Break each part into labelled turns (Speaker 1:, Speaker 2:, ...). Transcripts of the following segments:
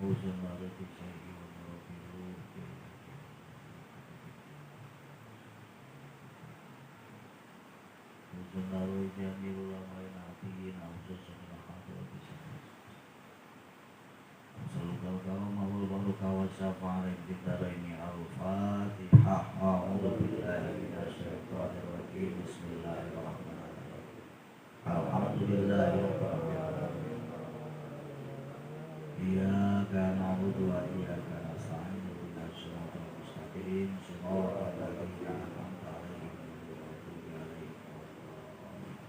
Speaker 1: Uzun lalu tisai wa uzun lalu jami ulama nabiyin auzusun hadir bisa salukal kalau mahul baru kawas syafarin kita ini al-fatihah a'udhu billahi minasyaitonir rajim bismillahirrahmanirrahim alhamdulillahi rabbil alamin iyyaka na'budu wa iyyaka nasta'in ihdinas siratal mustaqim siratal ladzina an'amta 'alaihim ghairil maghdubi 'alaihim waladdallin.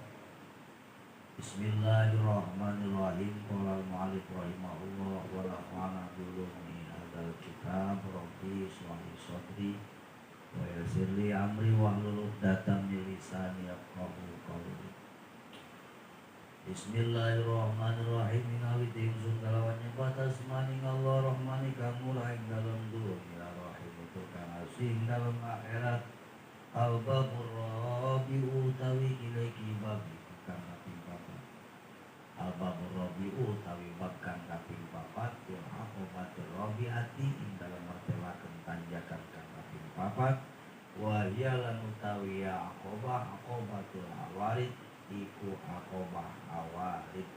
Speaker 1: Bismillahirrahmanirrahim. Qala al-mu'allif rahimahullah wa nafa'ana bi ulumi hadzal kitab rabbi ishrah li sadri wa yassir li amri wahlul 'uqdatam min lisani yafqahu qawli. Bismillahirrahmanirrahim. Ngawiti ingsun kalawan nyebut asmaning Allah rahmani kamu ing dalem dunya rahim itu kang asing dalem akhirat al-babur rabi'u utawi ilaiki babi kang kaping papat al-babur rabi'u utawi bab kang kaping papat fil aqobatir rabi'ati ing dalem martelaken tanjakan kang kaping papat wa hiya lan utawi ya aqobatul awarid iku aqobah awarid.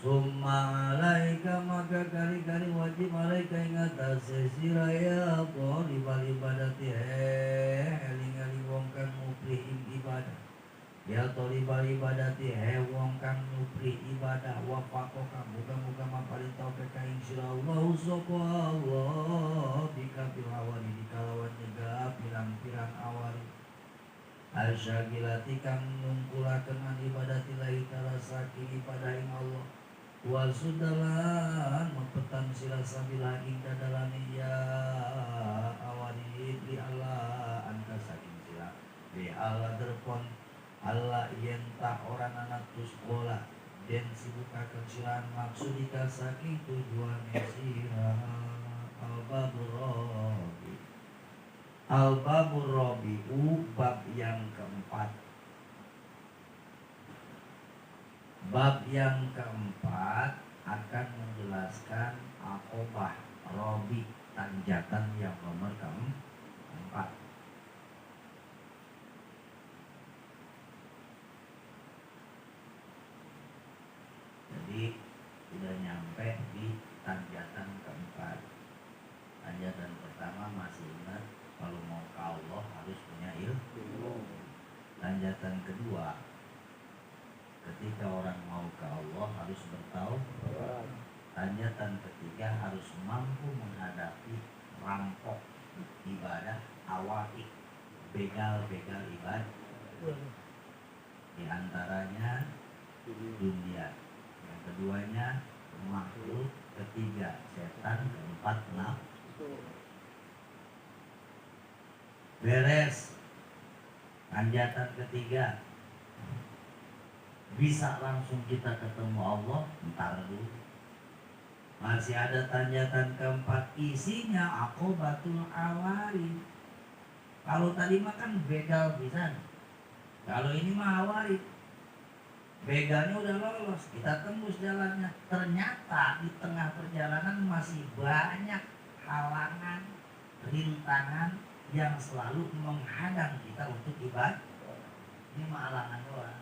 Speaker 1: Summa alaika maka kali-kali wajib alaika ing atase sira ya talibal ibadati eling-eling wong kang muprih ibadah ya talibal ibadati wong kang muprih ibadah wa faqoka muga-muga maparing taufik ka ing sira Allah sapa Allah dikabil awali dikalawan nyegah pirang-pirang awali asyagilati kang nungkulaken an ibadatillahi ta'ala saking ibadah ing Allah wa sudalan mempetan sila sabila ing dadalane ya awali li Allah anta saking sila li Allah derpon Allah yen tak orang anak tus bola den sibukaken silaan maksudika saking tujuane sira Al-babur rabi'u bab yang keempat. Bab yang keempat akan menjelaskan aqobah rabi tanjakan yang nomor keempat. Jadi sudah nyampe di tanjakan keempat. Tanjakan pertama masih ingat, kalau mau ke Allah harus punya ilmu. Tanjakan kedua, ketika orang mau ke Allah harus bertaubat. Tanjakan ketiga harus mampu menghadapi rampok ibadah awali, begal-begal ibadah. Di antaranya dunia, yang keduanya makhluk, ketiga setan, keempat nafsu. Beres tanjakan ketiga bisa langsung kita ketemu Allah, ntar dulu masih ada tanjakan keempat, isinya aqobatul awarid. Kalau tadi makan begal bisa, kalau ini mah awarid, begalnya udah lolos, kita tembus jalannya, ternyata di tengah perjalanan masih banyak halangan, rintangan yang selalu menghadang kita untuk ibadah. Ini mah halangan doang,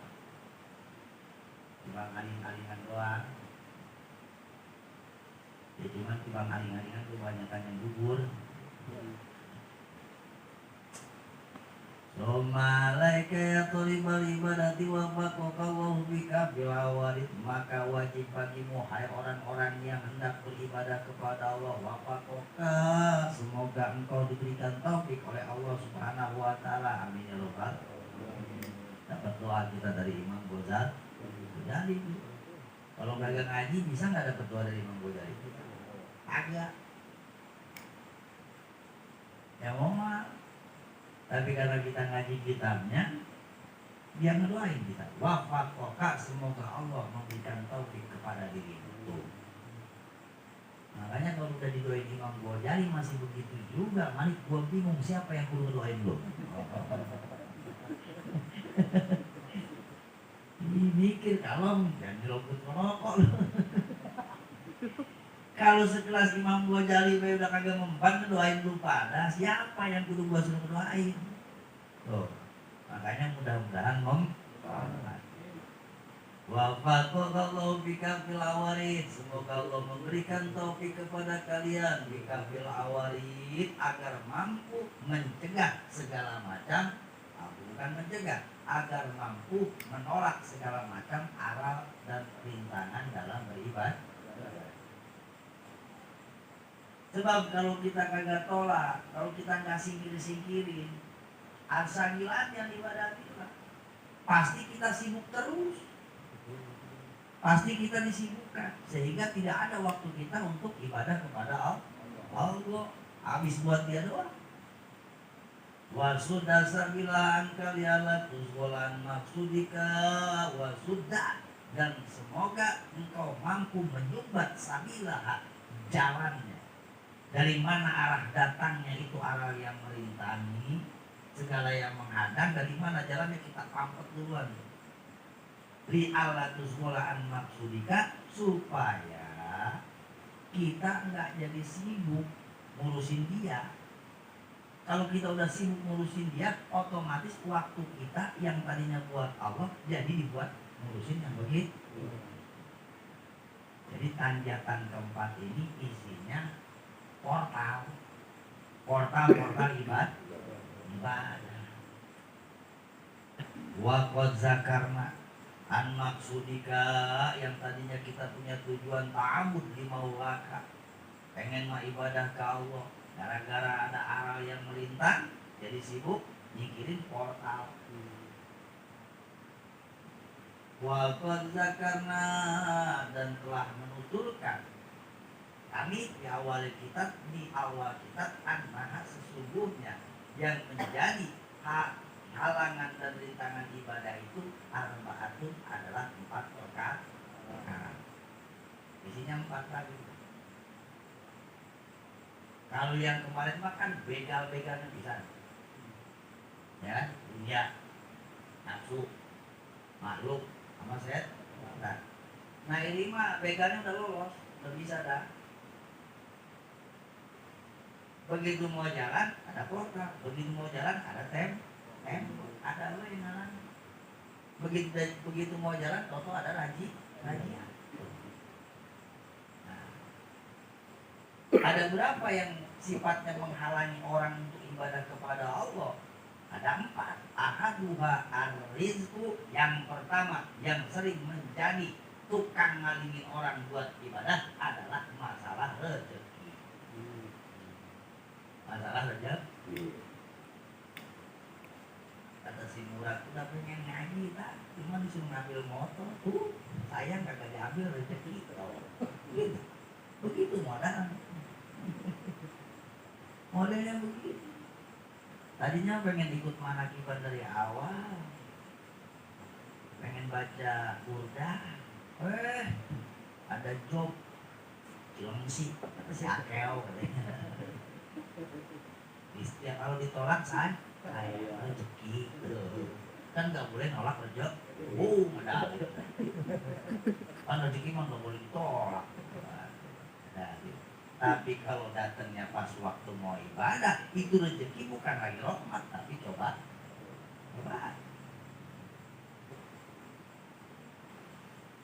Speaker 1: cuma aling-alingan doang. Ya cuma aling-alingan kebanyakan yang gugur. Somalaika ya tolibal ibadati wa faqoka wa hubika bil awarid. Maka wajib bagimu hai orang-orang yang hendak beribadah kepada Allah, wa faqoka, semoga engkau diberikan taufik oleh Allah subhanahu wa ta'ala, amin ya rabbal alamin. Dapat doa kita dari Imam Ghazali. Jadi kalau kagak ngaji bisa nggak dapat doa dari Imam Ghazali? Agak ya mau mah. Tapi karena kita ngaji kitabnya, dia ngedoain kita. Wafaqoka, semoga Allah memberikan taufik kepada dirimu. Makanya kalau udah didoain Imam Ghazali masih begitu juga, Malik gua bingung siapa yang perlu ngedoain lo. Ini mikir kalau jangan dirokok lo. Kalau sekelas Imam Ghazali udah kagak mempan doain lu pada, siapa yang kudu gua suruh doain? Tuh. Makanya mudah-mudahan mempan. Wafaqallahu bika fil awarid. Semoga Allah memberikan taufik kepada kalian bika fil awarid agar mampu mencegah segala macam, bukan mencegah, agar mampu menolak segala macam aral dan rintangan dalam beribadah. Sebab kalau kita kagak tolak, kalau kita nggak singkirin, arsagilan yang ibadah kita, pasti kita sibuk terus. Pasti kita disibukkan sehingga tidak ada waktu kita untuk ibadah kepada Allah. Habis buat dia doang. Wasudah sabilan kalialat tuzgolan maksudika wasudah, dan semoga engkau mampu menyumbat sabilah jalannya. Dari mana arah datangnya itu arah yang merintangi, segala yang menghadang, dari mana jalannya kita pampet duluan. Li Allah tuzgolan maksudika, supaya kita enggak jadi sibuk ngurusin dia. Kalau kita udah sibuk ngurusin dia, otomatis waktu kita yang tadinya buat Allah jadi dibuat ngurusin yang begitu. Jadi tanjakan keempat ini isinya portal ibadah. Wa qad zakarna an maksudika, yang tadinya kita punya tujuan ta'amud li maulaka, pengen mah ibadah ke Allah, gara-gara ada aral yang melintang jadi sibuk nyikirin portal. Wa qad zakarna, dan telah menuturkan kami di awal kitab annaha, sesungguhnya yang menjadi halangan dan rintangan ibadah itu arba'atun, adalah 4 perkara. Isinya 4 lagi. Kalau yang kemarin makan begal-begalnya bisa, ya, dunia, nafsu, makhluk, sama set. Nah ini mah begalnya udah lolos, udah bisa dah. Begitu mau jalan ada portal, begitu mau jalan ada ada lo yang jalan. Begitu mau jalan, toto ada rajian. Nah, ada berapa yang sifatnya menghalangi orang untuk ibadah kepada Allah? Ada 4. Ahaduha ar-rizqu, yang pertama yang sering menjadi tukang ngalingin orang buat ibadah adalah masalah rezeki. Masalah rezeki. Kata si Murad, udah pengen ngaji tak, cuma disuruh ngambil motor, sayang kagak diambil rezeki. Begitu modelnya begitu. Tadinya pengen ikut manakiban dari awal, pengen baca burda, ada job Cilengsi, kata si Akel katanya. Setiap kalau ditolak rezeki, kan nggak boleh nolak rezeki. Medali. Kan rezeki mah nggak boleh ditolak. Tapi kalau datangnya pas waktu mau ibadah, itu rezeki bukan lagi rahmat, tapi coba.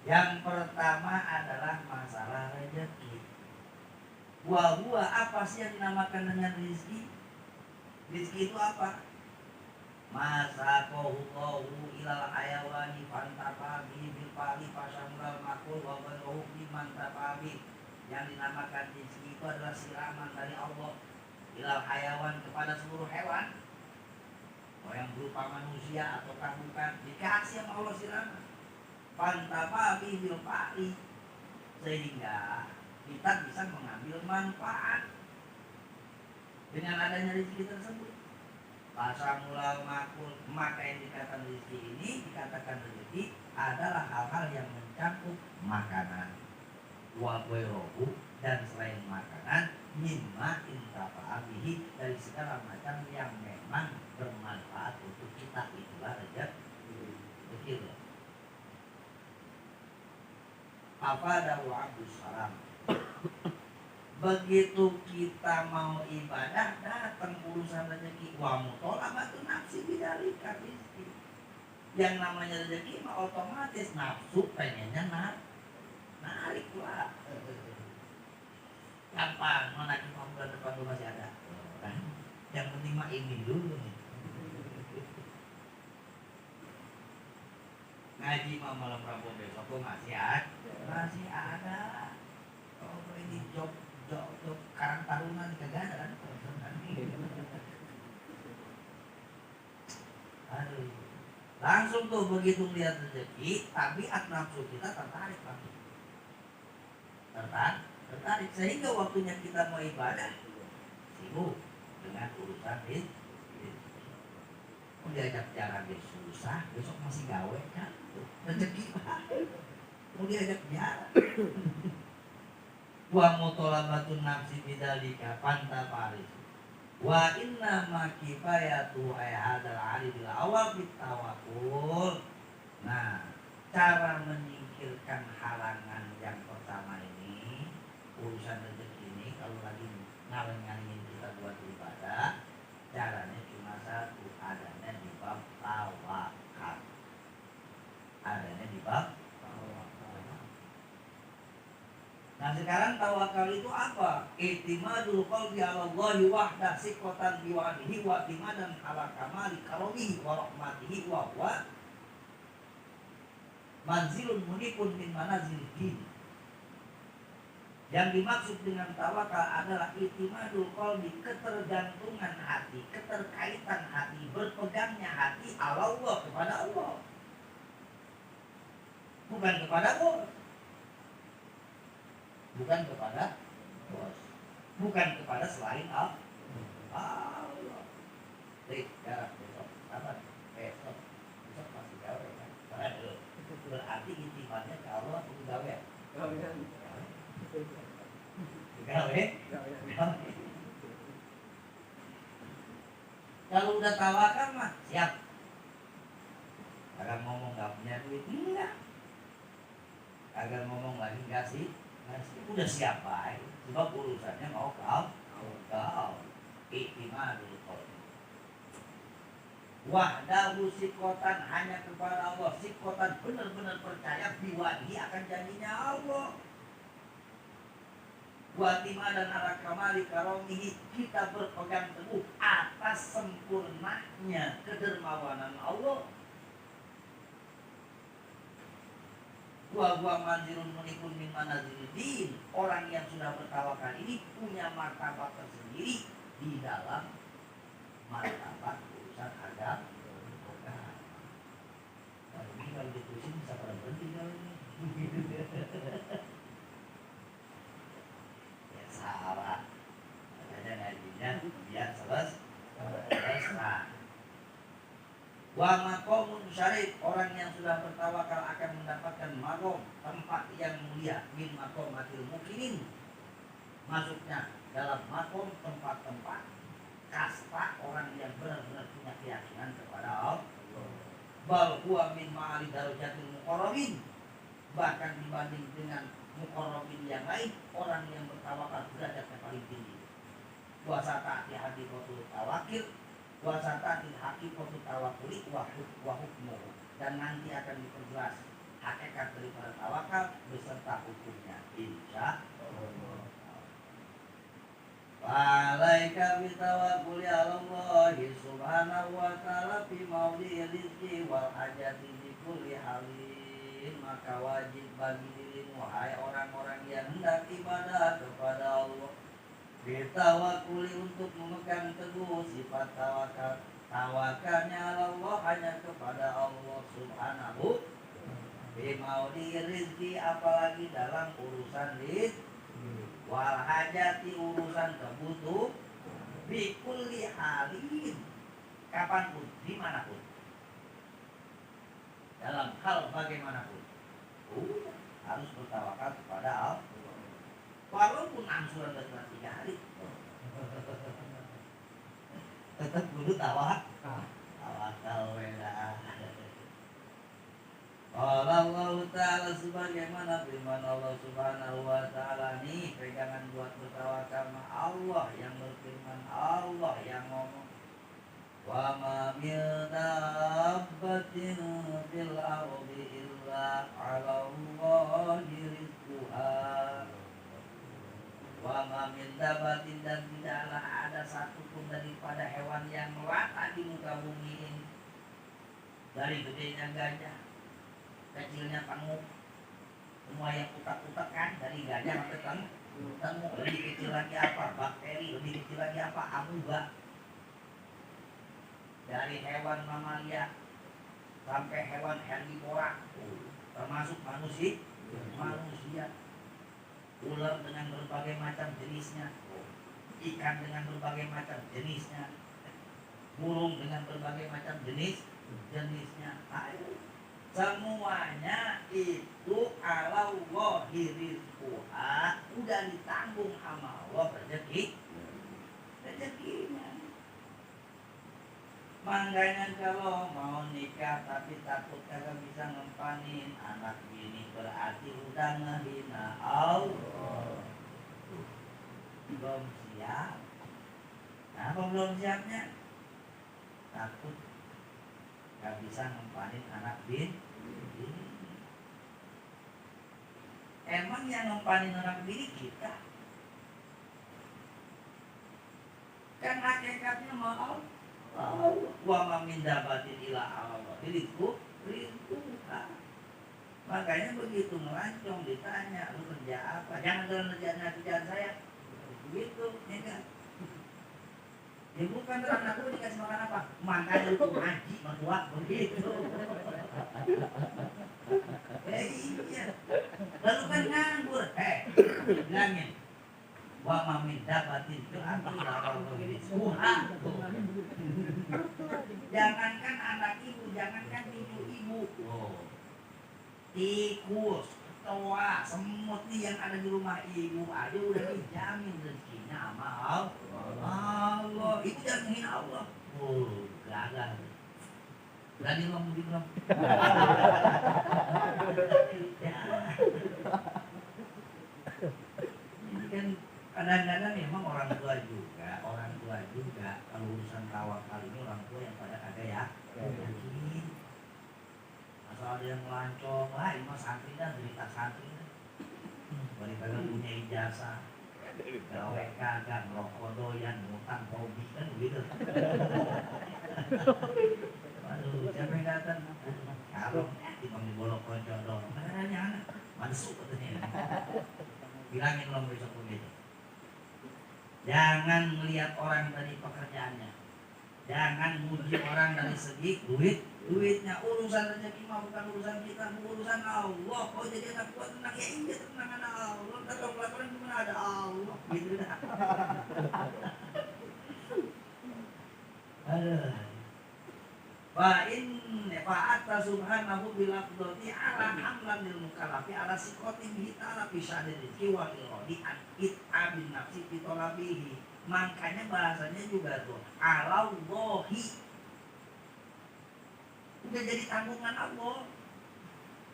Speaker 1: Yang pertama adalah masalah rezeki. Wahua, apa sih yang dinamakan dengan rezeki? Rezeki itu apa? Masa kohu ilal ayawani pantapabi bil pali pasamulal makul wa barohu bimantapabi. Yang dinamakan rezeki itu adalah siraman dari Allah ilal hayawan, kepada seluruh hewan, mau yang berupa manusia ataukah bukan, dikasih sama Allah siraman. Pantapabi bil pali, sehingga kita bisa mengambil manfaat dengan adanya rezeki tersebut. Pasamulal makul, maka yang dikatakan rezeki ini, dikatakan rezeki adalah hal-hal yang mencakup makanan, wa ghairuhu, dan selain makanan, mimma intafa'abihi, dari segala macam yang memang bermanfaat untuk kita, itulah rezeki. Begitu. Apa dawu Abdus Salam, Begitu kita mau ibadah, datang urusan rezeki. Wa mutolabatu nafsi bidzalika rizki. Yang namanya rezeki mah otomatis nafsu pengennya narik lah. Gampang, mana kita bulan depan lu masih ada. Yang penting mah ini dulu nih. Ngaji mah malam Rabu besok tuh masih ada. Oh ini job Karang Taruna kagak ada kan? Aduh, langsung tuh begitu lihat rezeki, tabiat nafsu kita tertarik langsung. Tertarik sehingga waktunya kita mau ibadah sibuk dengan urusan ini. Mau diajak jalan dia susah, besok masih gawe kan? Rezeki mau diajak jalan. Wa mutolabatun nafsi bidzalika panta paris. Wa inna ma kifayatu ay hadzal ali bil awal bitawakul. Nah, cara menyingkirkan halangan yang pertama ini, urusan rezeki ini kalau lagi ngaleng-ngalengin kita buat ibadah, caranya cuma satu, adanya di bab tawakal. Adanya di bab tawakal. Nah sekarang tawakal itu apa? I'timadul qalbi 'ala Allahi wahdah siqatan bi wa'dihi wa i'timadan 'ala kamali karamihi wa rahmatihi wa huwa manzilun munifun min manazil din. Yang dimaksud dengan tawakal adalah i'timadul qalbi, ketergantungan hati, keterkaitan hati, berpegangnya hati 'ala Allah, kepada Allah. Bukan kepada bos. Bukan kepada bos. Bukan kepada selain Allah. Garap besok. Kapan? Besok masih gawe kan? Berarti intimannya ke Allah atau gawe? Gawe? Kalau udah tawakal mah siap. Agar ngomong gak punya duit, enggak. Agar ngomong lagi gak sih? Udah siap baik. Sebab urusannya mau kau. I'timadul qalbi. Wahdahu sikotan, hanya kepada Allah. Sikotan, benar-benar percaya biwadi akan janjinya Allah. Watima dan ala kamali karomihi, kita berpegang teguh atas sempurnanya kedermawanan Allah. Wa manzilun munifun min manazilid, orang yang sudah bertawakal ini punya martabat tersendiri di dalam martabat urusan agama. Kalau ini kalau diterusin bisa berhenti kalau ini. Ya salah. Makanya ngajinya biar selesai. Wa maqamun syarif, orang yang sudah bertawakal akan mendapatkan maqam, tempat yang mulia, min maqamatil mukminin. Masuknya dalam maqam, tempat-tempat kasta orang yang benar-benar punya keyakinan kepada Allah. Bal huwa min ma'ali darajatil muqarrabin, bahkan dibanding dengan muqarrabin yang lain, orang yang bertawakal derajatnya paling tinggi. Wa sata'ati hadithatul tawakil wasatatil haqiqatu tawakkuli wa hukmuhu, dan nanti akan diperjelas hakikat daripada tawakal beserta hukumnya insyaallah. Alaika bitawakkuli 'ala Allah subhanahu wa ta'ala fi maudhi'i rizqi wal hajati di kulli halin. Maka wajib bagi dirimu, hai orang-orang yang hendak ibadah kepada Allah, bertawakuli, untuk memegang teguh sifat tawakal. Tawakalnya Allah hanya kepada Allah subhanahu. Bimaudi rizki, apalagi dalam urusan rizki. Wal hajati, urusan kebutuh. Bikulli halin, kapanpun, dimanapun, dalam hal bagaimanapun, harus bertawakal kepada Allah. Walaupun angsuran dari 3 hari, tetap kudu tawakal wela. Allah Ta'ala subhanahu sebagaimana firman Allah Subhanahu wa taala, nih pegangan buat bertawakal sama Allah yang berfirman, Allah yang ngomong, wa ma min dabbatin fil ardi illa 'ala Allahi rizquha. Wa ma min dabbatin, dan tidaklah ada satupun daripada hewan yang melata di muka bumi ini, dari gedenya gajah, kecilnya tenguk, semua yang utak-utak kan, dari gajah sampai tenguk, lebih kecil lagi apa, bakteri, lebih kecil lagi apa, amuba, dari hewan mamalia sampai hewan herbivora, termasuk manusia, ular dengan berbagai macam jenisnya, ikan dengan berbagai macam jenisnya, burung dengan berbagai macam jenisnya. Semuanya itu ala Allahi rizquha, udah ditanggung sama Allah rezekinya. Makanya kalau mau nikah tapi takut kagak bisa ngempanin anak bini, berarti udah ngehina Allah. Belum siap. Apa belum siapnya? Takut gak bisa ngempanin anak bini. Emang yang ngempanin anak bini kita? Kan hakikatnya mau wa ma min dabatin ila Allah rizquha. Makanya begitu melancong ditanya, lu kerja apa? Jangan dalam kerjaan saya. Begitu, ya kan? Ya bukan, anak lu dikasih makan apa? Makan itu ngaji, mertua, begitu. Iya. Lalu kan nganggur. Bilangin, wa ma min dabatin fil ardi illa 'ala Allahi rizquha. Jangankan anak ibu, jangankan ibu. Tikus, kecoa, semut nih yang ada di rumah ibu aja udah dijamin rezekinya sama Allah. Itu jangan menghina Allah. Gagal. Berani ngomong di belum? Ini kan kadang-kadang memang orang tua juga kalau urusan tawakal ini orang tua yang pada kagak ya yakin. Asal ada yang melancong, ini mah santri dah, cerita santri dah. Balik kagak punya ijazah, gawe kagak, ngerokok doyan, ngutang hobi, kan begitu. Aduh, siapa yang datang? Kalau timang di bolok konco dong, mana masuk katanya. Bilangin lo besok begitu. Jangan melihat orang dari pekerjaannya, jangan muji orang dari segi duitnya. Urusan rezeki mah bukan urusan kita, urusan Allah. Oh jadi anak gua tenang, ya iya tenang ada Allah. Kalau pelaporan gimana ada Allah, gitu dah. Fa'atta subhanahu bilaqdati ala hamlan lil mukallafi ala siqati bihi ta'ala fi sya'ni rizqi wa iradi an it'abin nafsi fi talabihi. Makanya bahasanya juga tuh ala Allahi, udah jadi tanggungan Allah.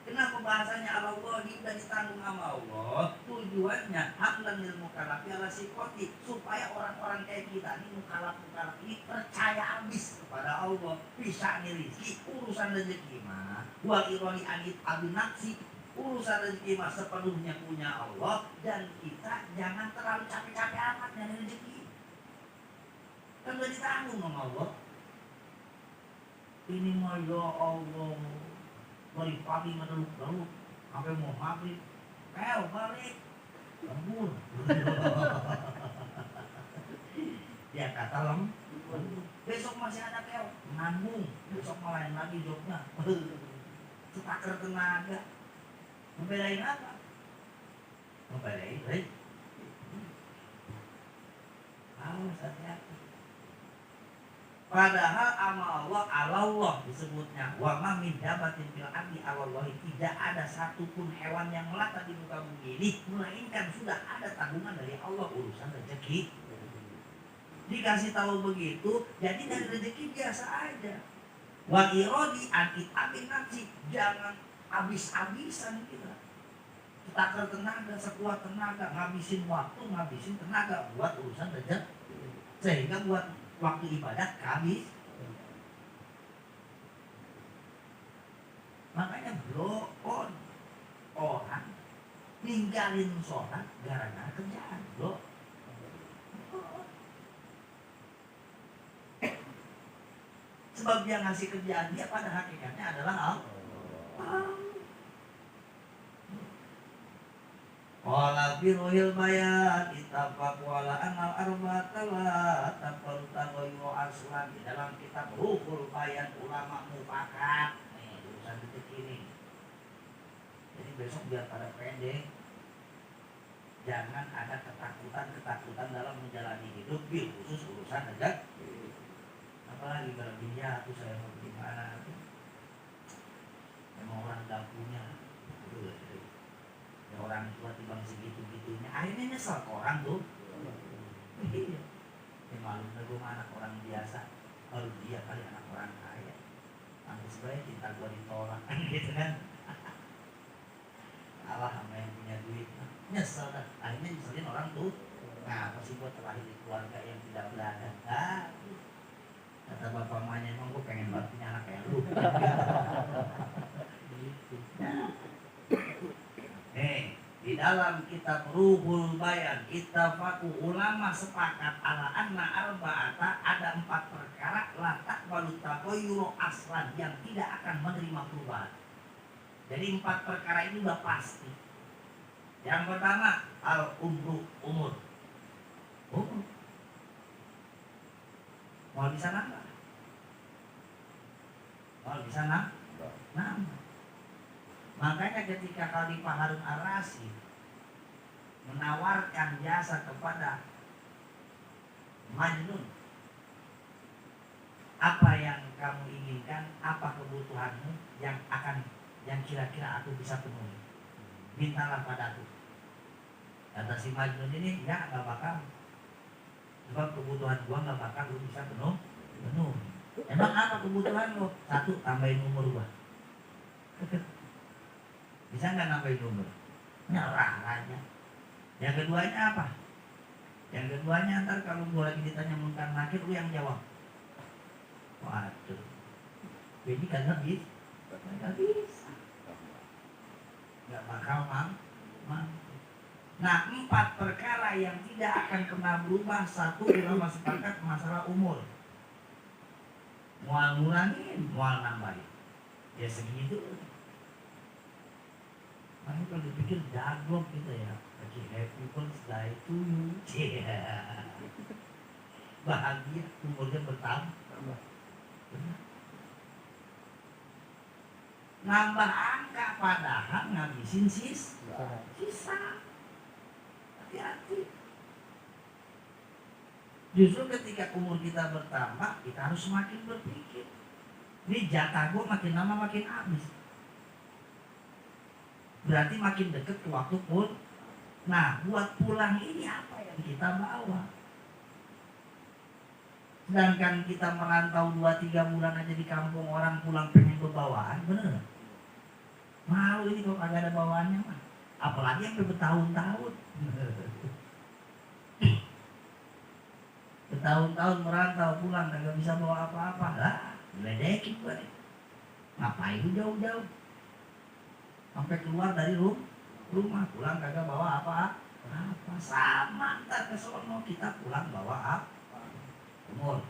Speaker 1: Kenapa bahasanya ala Allahi udah ditanggung sama Allah? Tujuannya hamlan lil mukallafi ala siqati, supaya orang-orang kayak kita ini mukallaf ini percaya habis kepada Allah. Bisa nih rizki, urusan rezeki mah wal ironi anit abin nafsi, urusan rezeki mah sepenuhnya punya Allah, dan kita jangan terlalu capek-capek amat nyari rezeki. Kan udah ditanggung sama Allah. Ini mah ya Allah, dari pagi ngedeluk-deluk sampai mau maghrib, balik lembur. Ya kata besok masih ada nanggung, besok malain lagi jobnya. Sepaker tenaga. Membelain apa? Membelain awas hati-hati. Padahal ama Allah disebutnya wa ma min dabatin fil ardi Allah, tidak ada satupun hewan yang melata di muka bumi ini melainkan sudah ada tanggungan dari Allah urusan rezeki. Dikasih tahu begitu, jadi dari rezeki biasa aja. Wa iradi an it'abin nafsi, jangan habis-habisan kita. takar tenaga, sekuat tenaga, ngabisin waktu, ngabisin tenaga buat urusan rezeki, sehingga buat waktu ibadah habis. Makanya blow on orang ninggalin sholat gara-gara kerjaan, bro. Sebab yang ngasih kerjaan dia pada hakikatnya adalah Allah. Wala birohil bayan itafaku ala anal arba'atala taparutan wayu aslan. Di dalam kitab Ruhul Bayan ulama mufakat. Nih urusan detik ini. Jadi besok biar pada pendek, jangan ada ketakutan dalam menjalani hidup, bil khusus urusan aja. Apalagi kalau dia tuh saya mau gimana tuh, emang orang gak punya, ya orang tua timbang segitu-gitunya, akhirnya nyesel ke orang tuh. Iya, ya malu gue anak orang biasa, kalau dia kali anak orang kaya, nanti sebenarnya cinta gue ditolak, gitu kan? Allah sama yang punya duit, nyesel kan? Akhirnya nyeselin orang tuh. Nah, pasti gue terlahir di keluarga yang tidak berada. Kata bapak mamanya, emang gue pengen banget punya anak kayak lu. Di dalam kitab Ruhul Bayan, ittafaqu ulama sepakat ala anna arba'ata, ada 4 perkara latak balu tagoyuro aslan, yang tidak akan menerima perubahan. Jadi 4 perkara ini udah pasti. Yang pertama al-umru, umur. Mau bisa nambah? Mau bisa nambah? Makanya ketika Khalifah Harun Ar-Rasyid menawarkan jasa kepada Majnun, apa yang kamu inginkan, apa kebutuhanmu yang kira-kira aku bisa penuhi, mintalah padaku. Kata si Majnun ini, ya gak bakal, sebab kebutuhan gua gak bakal lu bisa penuh. Emang apa kebutuhan lo? 1, tambahin umur gua. Bisa nggak nambahin umur? Nyerah aja. Yang keduanya apa? Yang keduanya ntar kalau gua lagi ditanya munkar nakir, lu yang jawab. Waduh, ini kagak bisa. Nggak bakal mampu. Nah, 4 perkara yang tidak akan pernah berubah. 1, ulama sepakat masalah umur. Mual ngurangin, mual nambahin. Ya segitu. Makanya kalau dipikir jago gitu ya, lagi happy birthday to you, bahagia, umurnya bertambah. Nambah angka padahal ngabisin sisa. Hati-hati. Justru ketika umur kita bertambah, kita harus semakin berpikir, ini jatah gue makin lama makin habis. Berarti makin dekat ke waktu pun. Nah, buat pulang ini apa yang kita bawa? Sedangkan kita merantau 2-3 bulan aja di kampung, orang pulang pengen berbawaan, bener? Malu ini kalau kagak ada bawaannya mah. Apalagi yang bertahun-tahun. Bertahun-tahun merantau pulang kagak bisa bawa apa-apa. Lah, ledekin gue nih. Ngapain jauh-jauh? Sampai keluar dari rumah, pulang kagak bawa apa sama. Ntar ke sono kita pulang bawa apa? Umur.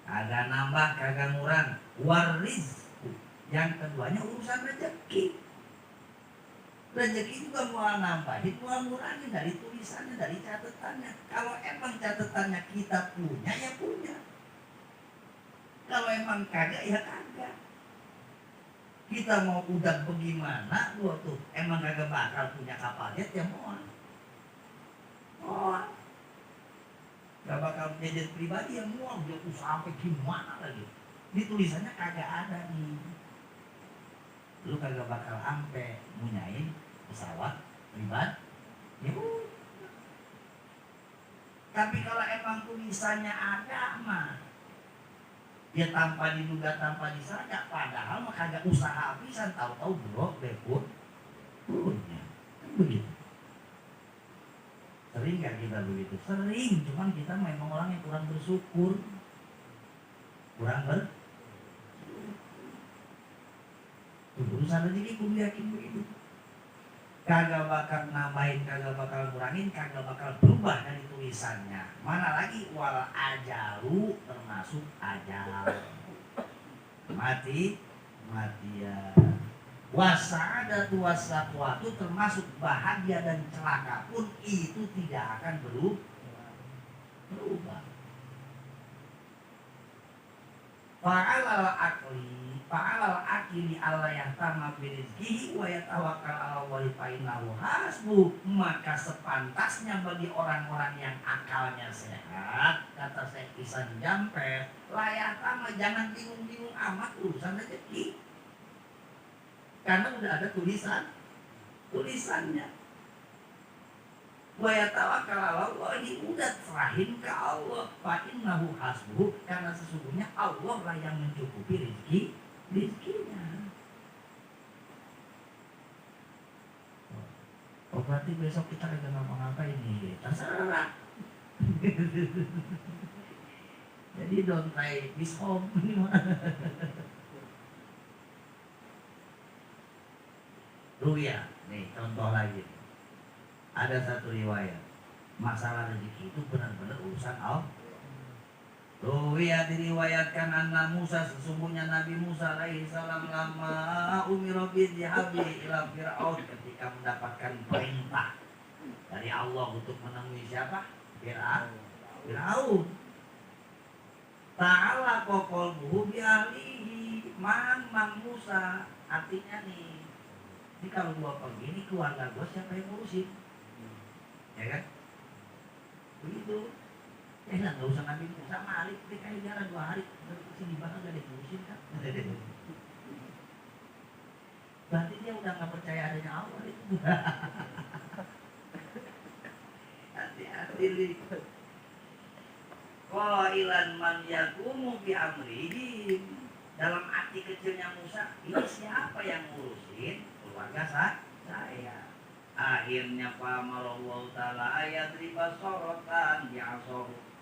Speaker 1: Kagak nambah, kagak ngurang. Waris. Yang keduanya urusan rezeki. Rezeki juga mau nambahin, mau ngurangin dari tulisannya, dari catatannya. Kalau emang catatannya kita punya, ya punya. Kalau emang kagak, ya kagak. Kita mau udah bagaimana, gua tuh emang kagak bakal punya kapal jet, ya mohon. Gak bakal punya jet pribadi, ya mohon. Dia tuh sampai gimana lagi. Ini tulisannya kagak ada nih. Lu kagak bakal ampe munyain pesawat pribadi, ya tapi kalau emang tulisannya ada mah, dia tanpa diduga, tanpa disangka, padahal mah kagak usaha habisan, tahu-tahu blok depot punya. begitu. Sering gak kita begitu? Sering, cuman kita memang orang yang kurang bersyukur, kurang urusan rezeki pun yakin begitu. Kagak bakal nambahin, kagak bakal kurangin, kagak bakal berubah dari tulisannya. Mana lagi wal ajalu, termasuk ajal. Mati, matian. Wasa'adatu wasaqwatu, termasuk bahagia dan celaka pun itu tidak akan berubah. Fa'alal akili Allah yang tamah birizkihi wa yatawakkal ala Allahi fa'innahu hasbuh. Maka sepantasnya bagi orang-orang yang akalnya sehat, kata Syekh Ihsan Jampes, layak tamah, jangan bingung-bingung amat urusan rezeki, karena udah ada tulisannya. Wa yatawakkal ala Allahi, udah serahin ke Allah, fa'innahu hasbuh, karena sesungguhnya Allah lah yang mencukupi rezekinya. Oh berarti besok kita kagak ngapa-ngapain nih, terserah. Jadi don't try this home. Ruya, nih contoh lagi. Ada satu riwayat, masalah rezeki itu benar-benar urusan Allah. Ruya, diriwayatkan anna Musa, sesungguhnya Nabi Musa alaihi salam lama umira bidzihabi ila Fir'aun, ketika mendapatkan perintah dari Allah untuk menemui siapa? Fir'aun. Ta'ala qalbuhu bi ahlihi, Mang Musa, artinya nih, ini kalau gua pergi, ini keluarga gua siapa yang ngurusin? Ya kan? Begitu. Nggak usah Nabi Musa, Malik, kayak jalan 2 hari sini banget gak diurusin kan? Berarti dia udah gak percaya adanya Allah itu. Hati-hati nih. Qailan man yakumu bi amrihim, dalam hati kecilnya Musa, ini siapa yang ngurusin keluarga saya? Akhirnya pamarallahu ta'ala ayat riba sorotan ya'asohu.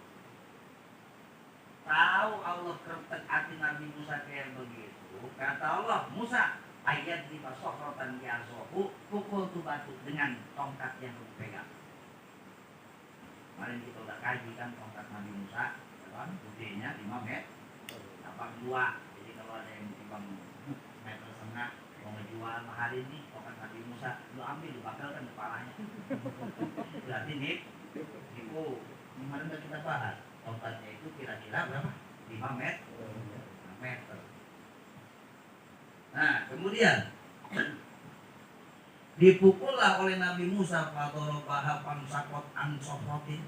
Speaker 1: Tahu Allah kertek hati Nabi Musa kayak begitu. Kata Allah, Musa, ayat riba sorotan ya'asohu, pukul tuh batu dengan tongkat yang lu pegang. Kemarin kita udah kaji kan tongkat Nabi Musa, kan gedenya 5 meter, tapak 2. Jadi kalau ada yang timbang 1,5 meter mau ngejual hari ini tongkat Nabi Musa, lu ambil, lu bakal kan kepalanya. Berarti nih, nipu. Kemarin udah kita bahas, tongkatnya itu kira-kira berapa? 5 meter. Nah, kemudian dipukullah oleh Nabi Musa fadorobaha pansakot ansofrotin,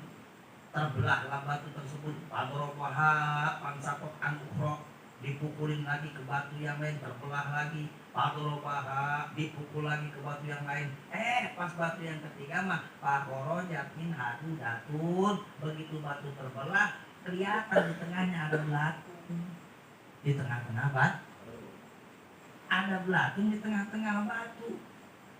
Speaker 1: terbelahlah batu tersebut. Fadorobaha pansakot anukhro, dipukulin lagi ke batu yang lain, terbelah lagi. Fadorobaha, dipukul lagi ke batu yang lain. Pas batu yang ketiga mah fakhorojat min hadu datun. Begitu batu terbelah, kelihatan di tengahnya ada belatung. Di tengah-tengah batu ada belatung, di tengah-tengah batu.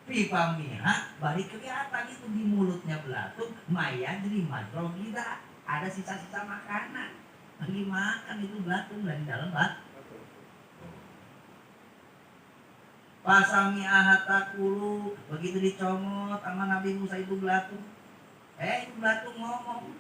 Speaker 1: Pipa miha, balik kelihatan itu di mulutnya belatung. Maya jadi madrogida, ada sisa-sisa makanan. Lagi makan itu belatung dari dalam batu. Pasami ahatakulu, begitu dicomot sama Nabi Musa itu belatung. Itu belatung ngomong,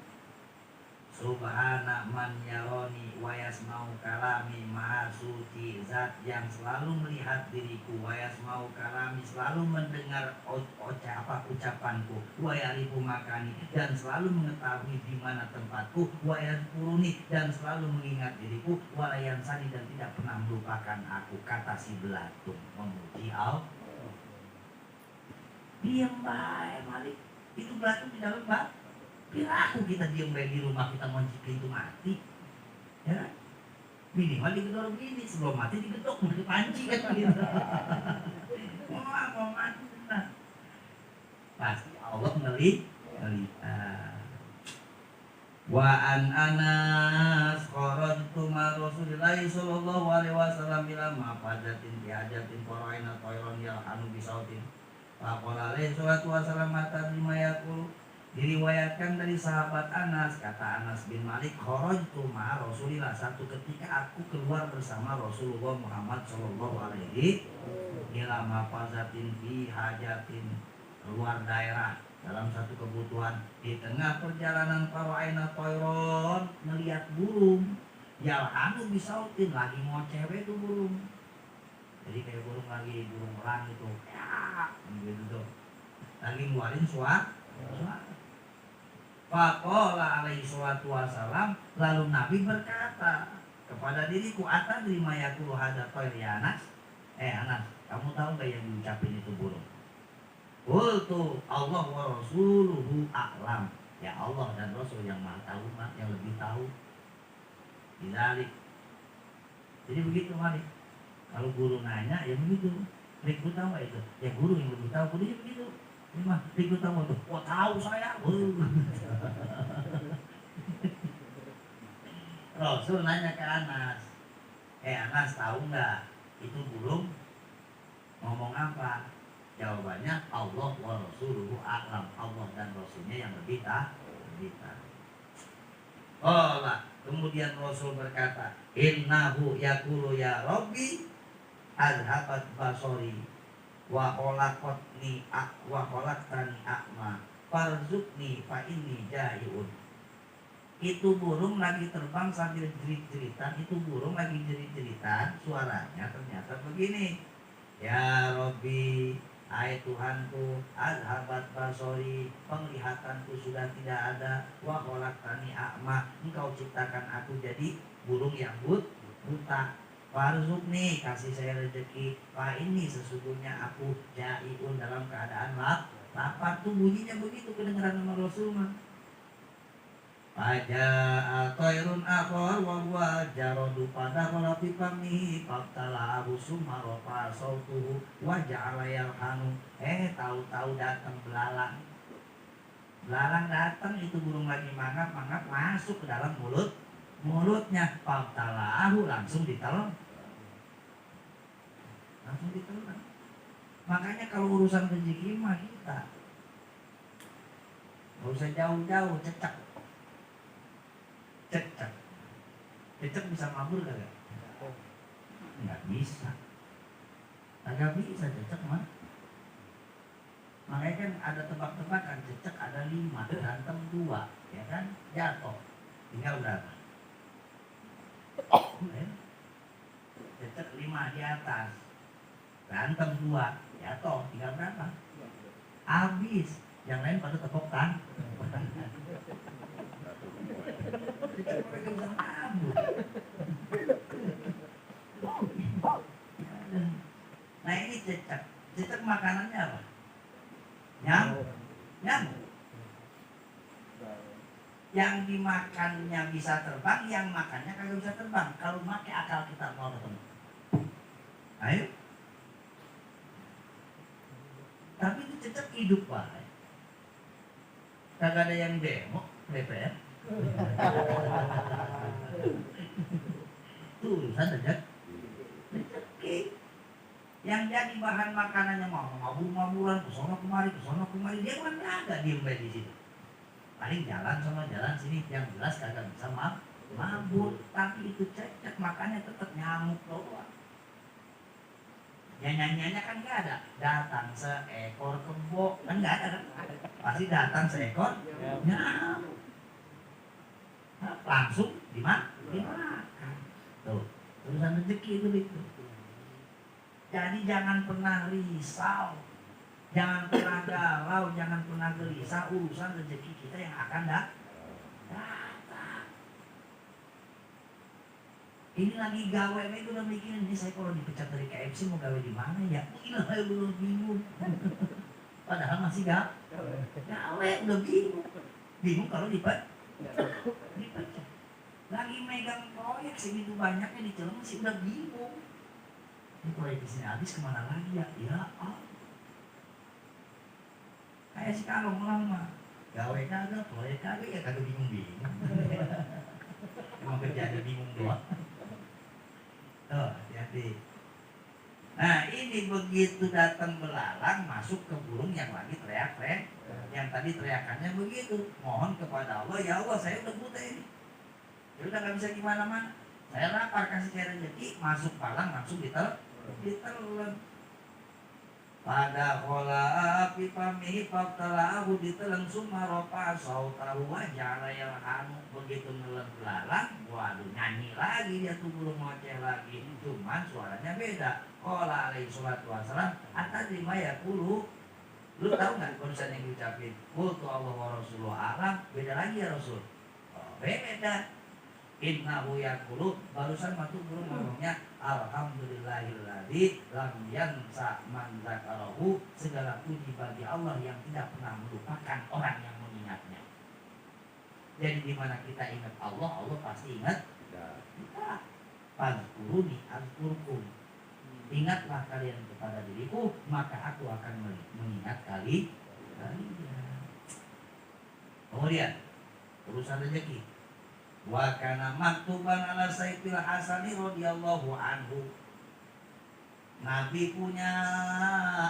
Speaker 1: Subhana man yaroni wa yasma'u kalami, maha suci zat yang selalu melihat diriku, wa yasma'u kalami, selalu mendengar ucapanku, wa yarifu makani, dan selalu mengetahui di mana tempatku, wa yazkuruni, dan selalu mengingat diriku, wa la yansani, dan tidak pernah melupakan aku. Kata si belatung memuji Allah. Diam baik Malik, itu belatung di dalam batu. Piraku kita diem di rumah, kita kunci pintu mati, ya minimal digedor begini, sebelum mati digedok, mau dipanci kan gitu. Mau mati, nah pasti Allah melihat. Wa an anas qarantu ma Rasulillahi sallallahu alaihi wasallam ila mafadatin bihajatin qaraina tayron yalhanu bisautin. Faqala alaihi salatu wasallam lima yaqulu, diriwayatkan dari sahabat Anas, kata Anas bin Malik, kharajtu ma'a Rasulillah, satu ketika aku keluar bersama Rasulullah Muhammad sallallahu alaihi ila mafazatin fi hajatin, keluar daerah dalam satu kebutuhan. Di tengah perjalanan paraina toiron, melihat burung yalhanu bisautin, lagi ngoceh tuh burung. Jadi kayak burung lagi burung elang gitu ya gitu tuh, lagi ngeluarin suara. Faqala alaihi salatu wasalam, lalu Nabi berkata kepada diriku, atadri ma yaqulu hadza tayr ya Anas, Anas, kamu tahu gak yang diucapin itu burung? Qultu Allah wa rasuluhu a'lam, ya Allah dan Rasul yang maha tahu, yang lebih tahu. Bidzalik, jadi begitu Malik. Kalau guru nanya ya begitu. Rikut tahu gak itu? Ya guru yang lebih tahu, gurunya begitu. Ini mah rikut tahu tuh. Wah tahu saya. Rasul nanya ke Anas, Anas tahu nggak itu burung ngomong apa? Jawabannya Allah wa rasuluhu a'lam, Allah dan Rasulnya yang lebih tahu. Oh lah, kemudian Rasul berkata, innahu yaqulu ya Rabbi adhabat basori wa khalaqtani a'ma farzukni fa inni jaiun. Itu burung lagi terbang sambil jerit-jeritan, suaranya ternyata begini, ya Rabbi, hai Tuhanku, adhabat basori, penglihatanku sudah tidak ada, wa khalaqtani a'ma, engkau ciptakan aku jadi burung yang buta. Farzukni, kasih saya rezeki. Fa ini sesungguhnya aku jaiun, dalam keadaan lapar. Tuh bunyinya begitu kedengaran sama Rasul mah. Faja'a tairun akhar wa huwa jaradu pada fi famihi fabtala abu summa rafa sautuhu wa ja'ala yalhanu. Tahu-tahu datang belalang. Belalang datang, itu burung lagi mangap masuk ke dalam mulutnya. Fabtalahu, langsung ditelan. Makanya kalau urusan rezeki mah kita nggak usah jauh-jauh, cecak bisa mabur kagak? Nggak bisa cecak mah. Makanya kan ada tebak-tebakan, cecak ada 5, berantem 2, ya kan, jatuh tinggal berapa? Cecak 5 di atas, berantem 2, jatuh tinggal berapa? Habis, yang lain pada tepuk tangan. Nah ini cecak makanannya apa? Nyamuk. Yang dimakannya bisa terbang, yang makannya kagak bisa terbang. Kalau pakai akal kita mau ketemu. Ayo. Tapi itu cecak hidup Pak. Kagak ada yang demo, DPR. Tuh urusan cecak. Yang jadi bahan makanannya mau mabur-maburan kesana kemari, dia kan kagak diem di situ. Paling jalan sama jalan sini, yang jelas kagak bisa mabur. Tapi itu cecak makannya tetap nyamuk doang. Nyanyiannya kan nggak ada, datang seekor kebo, kan nggak ada kan? Pasti datang seekor nyamuk, langsung dimakan. Tuh urusan rezeki itu. Jadi jangan pernah risau, jangan pernah galau, jangan pernah gelisah urusan rezeki kita yang akan datang. Ini lagi gawe, itu udah mikirin, ini saya kalau dipecat dari KFC mau gawe di mana ya? Ini saya belum bingung. Padahal masih gawe, udah bingung kalau dipecat. Lagi megang proyek segitu banyaknya di Cilengsi udah bingung. Ini proyek di sini habis kemana lagi ya? Kayak si Kalong lama, gawe kagak, proyek kagak, ya kagak bingung. Emang kerjanya bingung doang. Tuh, hati-hati. Nah ini begitu datang belalang masuk ke burung yang lagi teriak-teriak. Yang tadi teriakannya begitu, mohon kepada Allah, ya Allah saya udah buta ini, ya udah nggak bisa gimana-mana, saya lapar, kasih saya rezeki. Masuk palang langsung ditelan. Pada kola api pamih faktalahu ditelan sumaropa sautahu wajala yang anu. Begitu nelen belalang, waduh nyanyi lagi dia tuh burung ngoceh lagi, cuman suaranya beda. Kola alaihi salatu wassalam atadrima yaqulu, lu tahu nggak barusan yang diucapin? Qultu Allah wa Rasulullah alam, beda lagi ya Rasul. Oh, beda. Innahu yaqulu, barusan waktu burung ngomongnya alhamdulillahilladzi lam yansa man dzakarahu, segala puji bagi Allah yang tidak pernah melupakan orang yang mengingatnya. Jadi di mana kita ingat Allah, Allah pasti ingat kita. Fazkuruni azkurkum, ingatlah kalian kepada diriku, maka aku akan mengingat kalian. Kemudian urusan rezeki. Wa kana maktuban ala Sayyidil Hasani radhiyallahu anhu. Nabi punya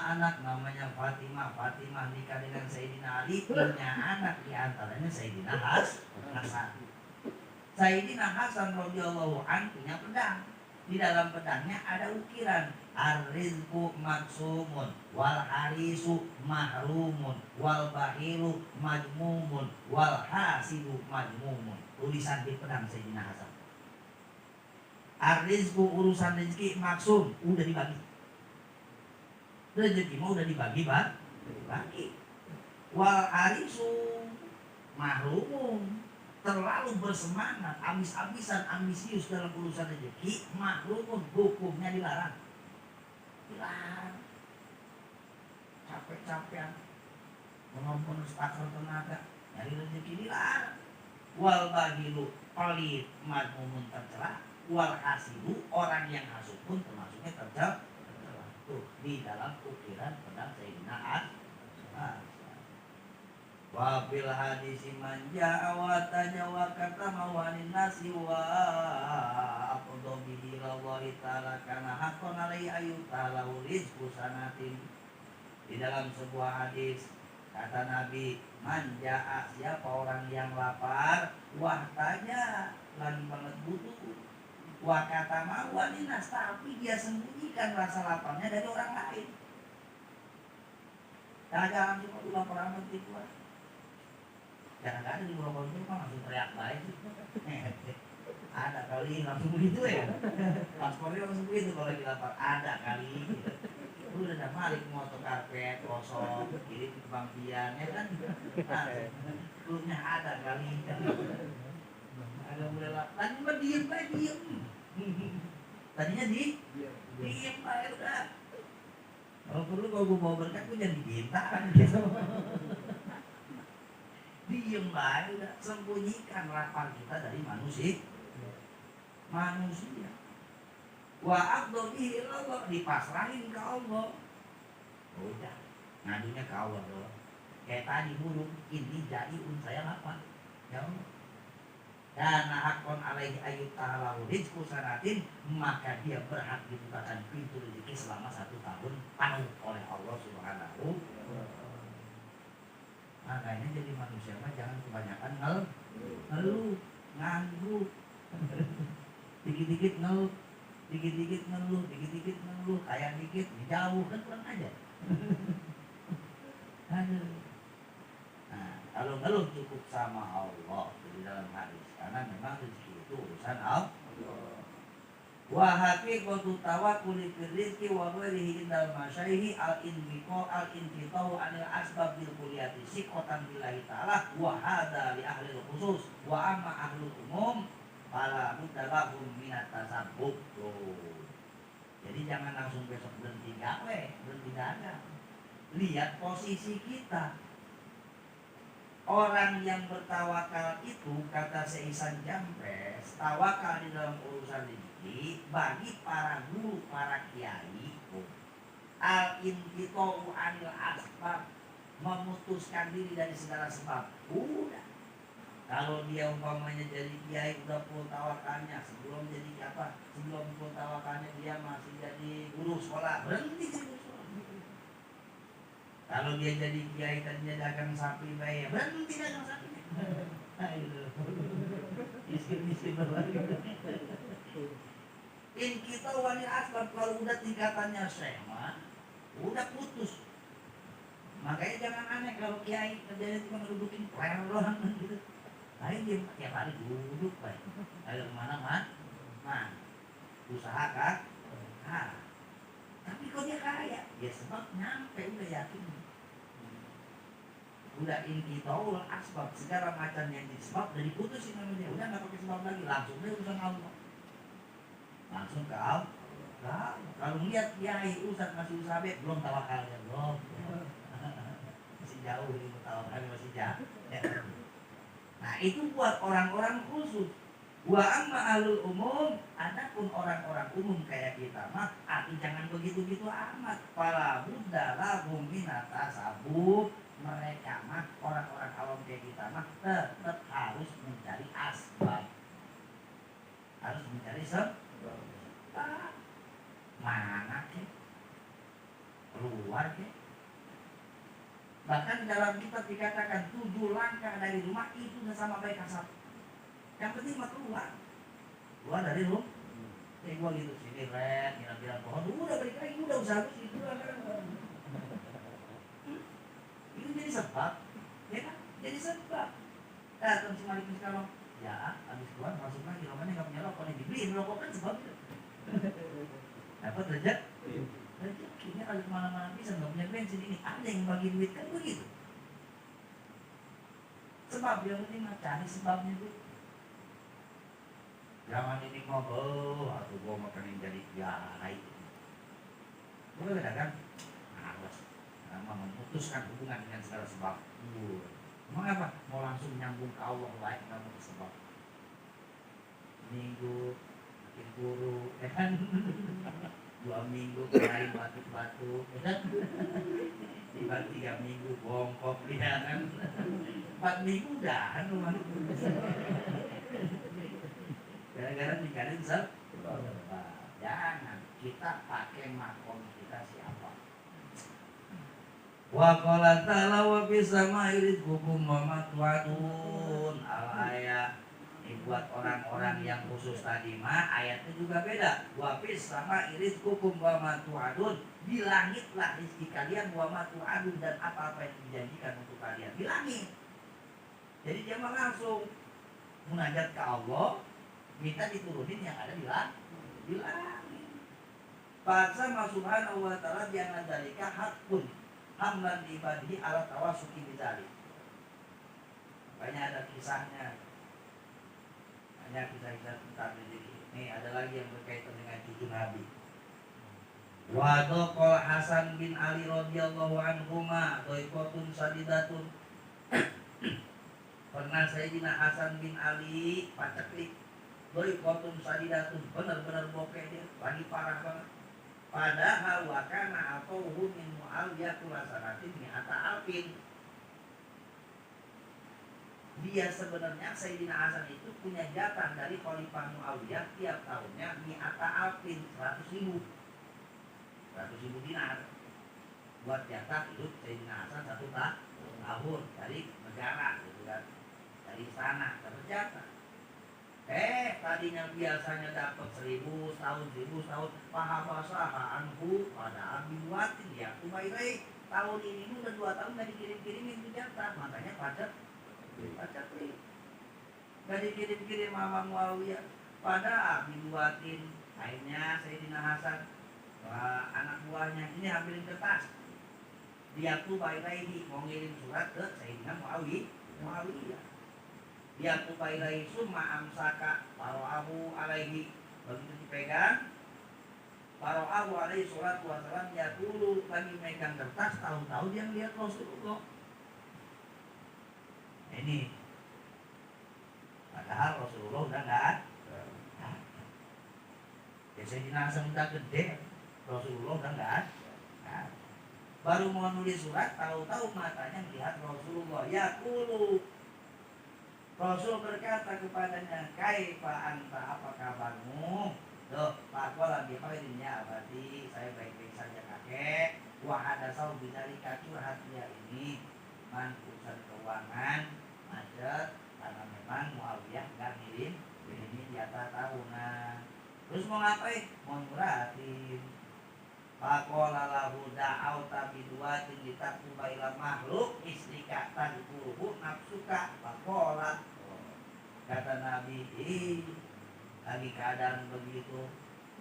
Speaker 1: anak namanya Fatimah. Fatimah nikah dengan Sayyidina Ali, punya anak diantaranya Sayyidina Hasan. Sayyidina Hasan radhiyallahu anhu punya pedang. Di dalam pedangnya ada ukiran ar-rizqu maksumun wal harisu mahrumun wal bahilu majmumun wal hasibu majmumun. Tulisan di pedang Sayyidina Hasan. Ar-rizqu urusan rezeki maksum udah dibagi. Rezeki mau udah dibagi, dibagi. Wal harisu mahrumun, terlalu bersemangat, ambis-ambisan, ambisius dalam urusan rezeki, mahrumun, hukumnya dilarang. Dilarang. Capek-capean, mengompon takar tenaga, nyari rezeki dilarang. Wal bahilu pelit madmumun tercela, wal hasibu orang yang hasud pun termasuknya tercela. Tuh di dalam ukiran pedang Sayyidina Hasan. Wa fil hadisi manja wa tanya wa kata mawanin nasi wa aqdo bihi lillahi ta'ala kana haqqan alaihi ayyuta lahu rizqu sanatin. Di dalam sebuah hadis kata Nabi, manja siapa orang yang lapar, wah tanya lagi banget butuh, wah kata mawanin nas, tapi dia sembunyikan rasa laparnya dari orang lain. Jangan cuma lapar amat gitu. Kadang-kadang di bawah itu kan langsung teriak baik. Ada kali langsung begitu ya. Paspornya langsung begitu kalau lagi lapar. Ada kali. Lu udah balik motor karpet kosong, kirim ke bangkian ya kan. Lunya ada kali. Ada mulai lapar. Tadi mah diem baik diem. Tadinya diem baik udah. Kalau perlu kalau gue mau berkat gue jangan dibintaan gitu. Diem baik udah, sembunyikan lapar kita dari manusia. Wa aqdobihi ilallah, dipasrahin ke Allah. Udah, ngadunya ke Allah doang. Kayak tadi burung, ini jadiun saya lapar. Ya Allah. Dan hakon alaihi ayyutalahu rizqu sanatin, maka dia berhak dibukakan pintu rezeki selama 1 tahun penuh oleh Allah Subhanahu. Makanya jadi manusia mah jangan kebanyakan ngeluh, nganggu. Dikit-dikit ngeluh, dikit-dikit ngeluh, dikit-dikit ngeluh, kayak dikit jauh kan kurang aja. Aduh. Nah, kalau ngeluh cukup sama Allah di dalam hadis, karena memang rezeki itu urusan Allah. Wa haqiqatu tawakkuli fil rizqi wa ghairihi indal masyaihi al-infiqo al-inqita'u anil asbab bil kulliyati siqatan billahi ta'ala wa hadza li ahli khusus wa amma ahli umum fala mutalahum minat tasabbub. Jadi jangan langsung besok berhenti gawe, berhenti dagang. Lihat posisi kita. Orang yang bertawakal itu, kata Seisan Jampes, tawakal di dalam urusan rezeki bagi para guru, para kiai, al-inqita'u anil asbab, memutuskan diri dari segala sebab. Udah, Kalau dia umpamanya jadi kiai udah full tawakalnya, sebelum jadi apa? Sebelum full tawakalnya dia masih jadi guru sekolah, berhenti jadi guru sekolah. Kalau dia jadi kiai tadinya dagang sapi baik, berhenti dagang sapi. Ayo, miskin lagi. In kita wani asbab kalau udah tingkatannya sema, udah putus. Makanya jangan aneh kalau kiai kerjanya cuma ngedudukin player doang gitu. Ayo dia tiap hari duduk baik. Ayo kemana man? Nah, usaha kan? Nah, tapi kok dia kaya? Ya sebab nyampe udah yakin. Udah inti tahu asbab segala macam yang disebab dari putusin sama dia. Udah nggak pakai sebab lagi, langsung dia urusan Allah. Langsung ke Allah. Kalau lihat kiai ustaz masih usaha belum tawakal ya belum. Masih jauh ini tawakal masih jauh. Nah itu buat orang-orang khusus. Wa amma ahlul umum, adapun orang-orang umum kayak kita mah, jangan begitu-gitu amat. Fala budda lahum minata sabut. Mereka mah orang-orang awam kayak kita mah tetap harus mencari asbab. Harus mencari sebab. Mana ke? Keluar ke? Bahkan dalam kitab dikatakan 7 langkah dari rumah itu udah sama baik asap. Yang penting mah keluar dari rumah. Gua gitu sini red, bilang pohon, udah balik lagi, udah usaha itu itu jadi sebab, ya kan? Jadi sebab. Terus si Malik sekarang, ya, habis keluar masuk lagi, rokoknya nggak punya rokok, dibeliin rokok kan sebab itu. Dapat rezeki. Rezekinya kalau kemana-mana bisa nggak punya bensin ini, ada yang bagi duit kan begitu. Sebab yang penting cari sebabnya dulu. Jangan ini ngobrol, atau gua makan jadi kiai. Gua beda kan? Males. Memutuskan hubungan dengan segala sebab. Emang apa? Mau langsung nyambung ke Allah lain kamu ke sebab. Minggu makin guru, ya kan? 2 minggu kelain batu-batu, ya kan? 3 minggu bongkok, ya kan? 4 minggu udah, rumah. Gara-gara ninggalin sebab. Jangan kita pakai makom kita siapa. Wa qala ta'ala wa bis sama'i rizqukum wa ma tu'adun. Al-ayat ini buat orang-orang yang khusus tadi mah ayatnya juga beda. Wa bis sama'i rizqukum wa ma tu'adun. Di langitlah rezeki kalian wa ma tu'adun, dan apa-apa yang dijanjikan untuk kalian di langit. Jadi dia mah langsung munajat ke Allah, minta diturunin yang ada di langit. Faksa subhanahu wa ta'ala bi'anna dzalika haqqun hamlan ibadihi ala tawasuki bidzalik. Banyak ada kisahnya. Banyak kisah-kisah tentang rezeki. Ini ada lagi yang berkaitan dengan cucu Nabi. Wa qala Hasan bin Ali radhiyallahu anhuma taiqatun sadidatun. Pernah Sayyidina Hasan bin Ali paceklik. Taiqatun sadidatun, benar-benar bokeh dia, lagi parah banget. Padahal wakana atau min Muawiyah kulasanatin mi'ata alfin. Dia sebenarnya Sayyidina Hasan itu punya jatah dari Khalifah Muawiyah tiap tahunnya mi'ata alfin, 100.000 dinar buat jatah hidup Sayyidina Hasan 1 tahun dari negara gitu kan, dari istana terjatah. Tadinya biasanya dapat 1.000 tahun, 1.000 tahun. Pahabasaha anhu pada abiwatin ya. Kumailai tahun ini udah 2 tahun gak dikirim-kirimin itu jatah. Makanya pajak nih. Gak dikirim-kirim sama Muawiyah. Pada abiwatin. Akhirnya Sayyidina Hasan, anak buahnya ini ambilin kertas. Dia tuh baik-baik mau ngirim surat ke Sayyidina Muawiyah. Dia tubailai summa amsaka paro'ahu alaihi. Begitu dipegang, paro'ahu alaihi salatu wassalam, dia dulu lagi megang kertas, tahu-tahu dia melihat Rasulullah. Ini padahal Rasulullah udah nggak ada. Sayyidina Hasan udah gede, Rasulullah udah nggak ada. Baru mau nulis surat, tahu-tahu matanya melihat Rasulullah. Ya kulu Rasul berkata kepadanya, kaifa anta, apa kabarmu? Loh, pakola bihoirinnya abadi, saya baik-baik saja kakek. Wahada sau bidzalika, curhat dia ini man urusan keuangan macet karena memang Muawiyah nggak ngirim ini jatah tahunan. Terus mau ngapain? Mau muratin. Pakola lahu da'auta biduatin litaktuba ila makhluk istrika tadkuruhu nafsuka. Pakola, kata Nabi, lagi keadaan begitu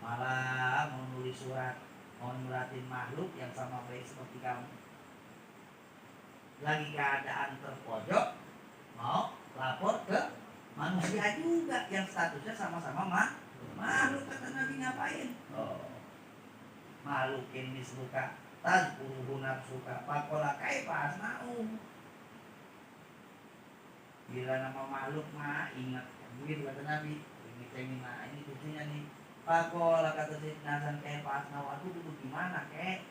Speaker 1: malah mau nulis surat, mau nuratin makhluk yang sama baik seperti kamu. Lagi keadaan terpojok, mau lapor ke manusia juga yang statusnya sama-sama makhluk. Kata Nabi, ngapain? Malukin misluka tadkuruhu nafsuka. Pakola kaifa asna'u. Bila nama makhluk mah ingat begitu kata Nabi. Ini ini cucunya nih. Pakola kata Sayyidina Hasan, kaifa asna'u, aku duduk gimana kek?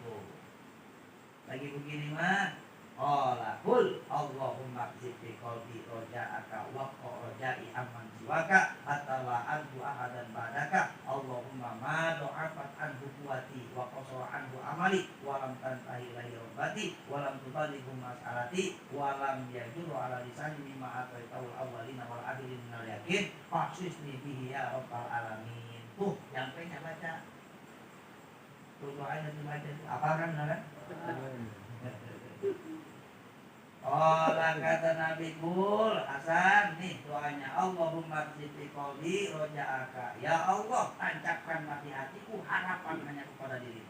Speaker 1: Lagi begini mah. Qala qul Allahumma qzif fi qalbi raja'aka wa raja'i amman siwaka hatta la arju ahadan ba'daka. Allahumma ma du'afat anhu quwwati wa qasara anhu amali wa lam tantahi ilahi rabbati wa lam tuballighu mas'alati wa lam yajuru ala lisani mimma ataitahul awwalina wal akhirin minal yakin fahsisni bihi ya rabbal alamin. Tuh yang pengen baca tuh doanya dibaca itu apa kan benar? Kata Nabi Kul Hasan, nih doanya, Allahumma qzif qalbi roja'aka. Ya Allah, tancapkanlah di hatiku harapan hanya kepada dirimu.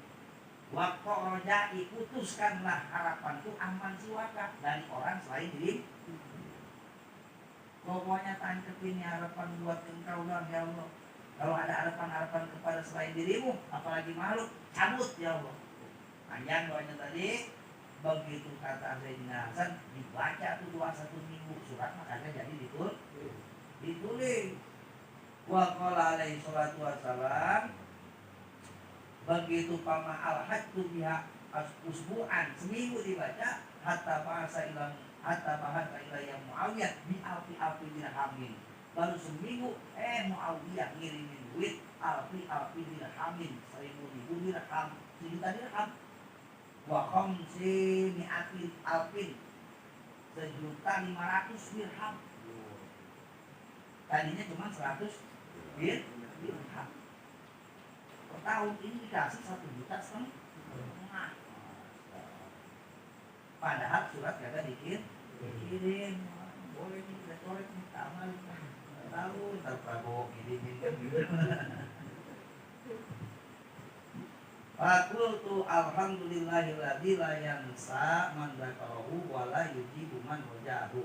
Speaker 1: Waktu roja'i, putuskanlah harapanku aman siwaka, dari orang selain diri. Pokoknya tancapin harapan buat engkau doang ya Allah. Kalau ada harapan-harapan kepada selain dirimu, apalagi makhluk, cabut ya Allah. Panjang doanya tadi. Begitu kata Sayyidina Hasan, dibaca tuh 21 minggu surat, makanya jadi ditulis. Wa qala alaihi salatu wassalam, begitu pama al-hajju biha usbu'an, seminggu dibaca, hatta bahasa ilayya Muawiyah bi alfi dirhamin. Baru seminggu Muawiyah ngirimin duit alfi dirhamin, 1000 dirham, 1 juta dirham. Wa khamsi mi'atin alfin, 1.500.000 dirham. Tadinya cuma 100 dirham. Per tahun ini dikasih 1,5 juta. Padahal surat kagak dikirim. Boleh nih, retorik nih, amal. Tahu, ntar Prabowo kirimin kan gitu. Fakultu alhamdulillahilladzi la yansa man dzakarahu wa la yujibu man wajahu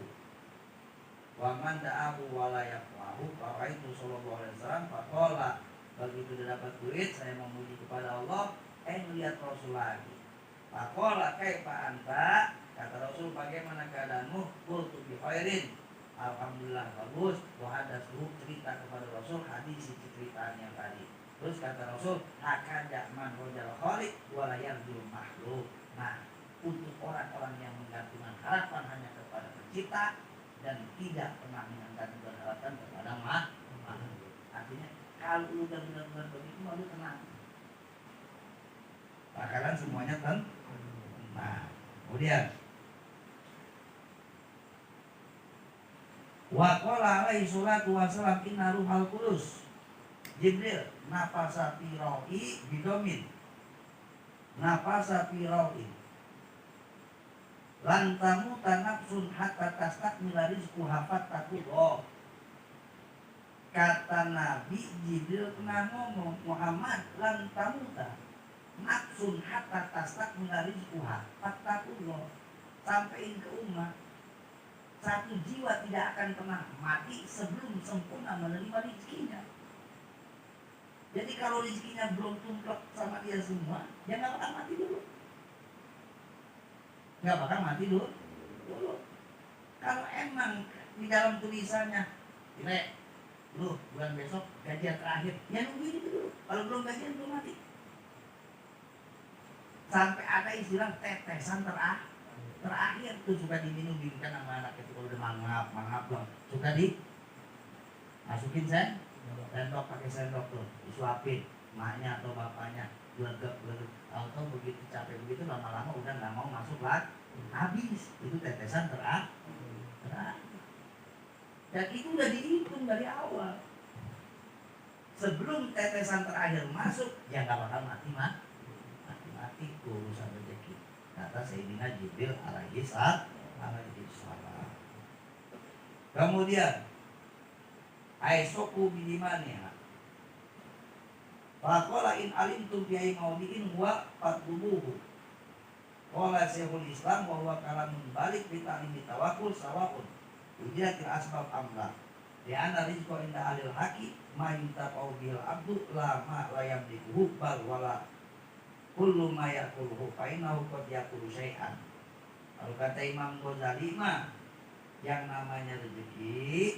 Speaker 1: wa man da'ahu wa la yaqwahu. Faraitu sallallahu alaihi wasallam faqala, begitu dia dapat duit saya memuji kepada Allah, melihat Rasul lagi. Faqala kaifa anta, kata Rasul bagaimana keadaanmu? Qultu bi khairin, alhamdulillah bagus. Wa hadatsu, cerita kepada Rasul hadis ceritanya yang tadi. Terus kata Rasul, hakada man rojal khaliq walayar bil makhluk. Nah, untuk orang-orang yang menggantungkan harapan hanya kepada pencipta dan tidak pernah menggantungkan harapan kepada makhluk. Artinya, kalau lu benar-benar begitu, lu tenang. Bakalan semuanya tenang. Nah, kemudian wa qala alaihi salatu wassalam inna ruhal qudus Jibril nafasa fi rawi bidomin, nafasa fi rawi lan tamuta nafsun hatta tastakmila rizquha fattaqullah. Kata Nabi Jibril pernah ngomong, Muhammad, lan tamuta nafsun hatta tastakmila rizquha fattaqullah. Sampaiin ke umat, satu jiwa tidak akan pernah mati sebelum sempurna menerima rezekinya. Jadi kalau rezekinya belum tumplek sama dia semua, dia nggak bakal mati dulu. Nggak bakal mati dulu. Kalau emang di dalam tulisannya, lu bulan besok gajian terakhir, ya nungguin itu dulu. Kalau belum gajian belum mati. Sampai ada istilah tetesan terakhir. Terakhir tuh suka diminumkan sama anak itu kalau udah mangap dong. Suka masukin sendok pakai sendok tuh, disuapin maknya atau bapaknya, glegek. Atau begitu capek begitu lama-lama udah nggak mau masuk lagi, habis. Itu tetesan terakhir. Dan itu udah dihitung dari awal. Sebelum tetesan terakhir masuk, ya nggak bakal mati urusan rezeki. Kata Sayyidina Jibril alaihi salam. Kemudian aisoku bilimania. Faqala in alimtum bi maudiin wa fatlubuhu. Qala Syekhul Islam wa huwa kalamun balik bi ta'limi tawakkul sawaun. Ujiatil asbab amla. Di anna rizqa inda alil haqi ma yuntaqau bil abdu la ma la yamliku bal wala kullu ma yakuluhu fa innahu qad yakulu syai'an. Kalau kata Imam Ghazali mah yang namanya rezeki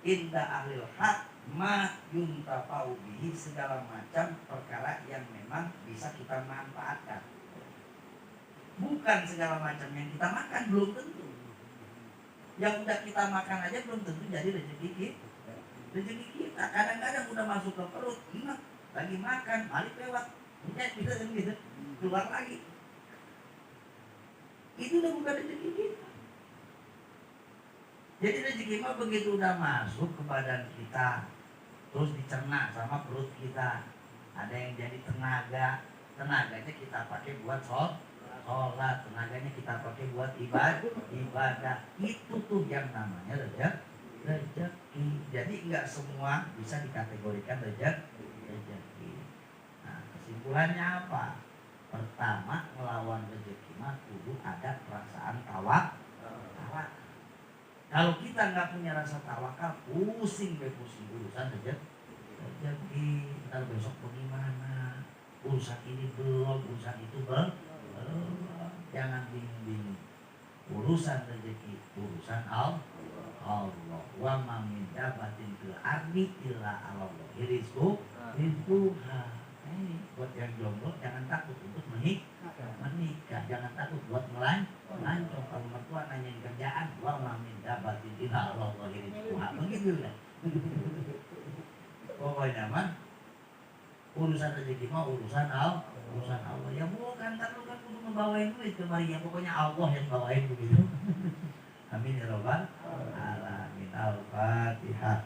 Speaker 1: inda ahlil haq ma yuntafau bihi, segala macam perkara yang memang bisa kita manfaatkan. Bukan segala macam yang kita makan, belum tentu. Yang udah kita makan aja belum tentu jadi rezeki kita. Kadang-kadang udah masuk ke perut, lagi makan, balik lewat, gitu, keluar lagi. Itu udah bukan rezeki kita. Jadi rezeki mah begitu udah masuk ke badan kita, terus dicerna sama perut kita, ada yang jadi tenaganya kita pakai buat sholat, tenaganya kita pakai buat ibadah. Itu tuh yang namanya rezeki. Jadi enggak semua bisa dikategorikan rezeki. Nah, kesimpulannya apa? Pertama, melawan rezeki mah kudu ada perasaan tawakal. Kalau kita nggak punya rasa tawakal, pusing urusan rezeki. Ntar besok bagaimana? Urusan ini belum, urusan itu belum. Jangan bingung. Urusan rezeki, urusan Allah. Wa ma min dabatin fil ardi illa 'alallah rizquha. Ini buat yang jomblo jangan takut untuk menikah, jangan takut buat melancong. Kalau mertua nanyain kerjaan, wa ma min dabatin illa 'alallah rizquha. Begitu ya. Pokoknya mah urusan rezeki mah urusan Allah. Ya bukan, kan lu kan kudu ngebawain duit kemari, ya pokoknya Allah yang bawain begitu. Amin ya rabbal alamin. Al-Fatihah.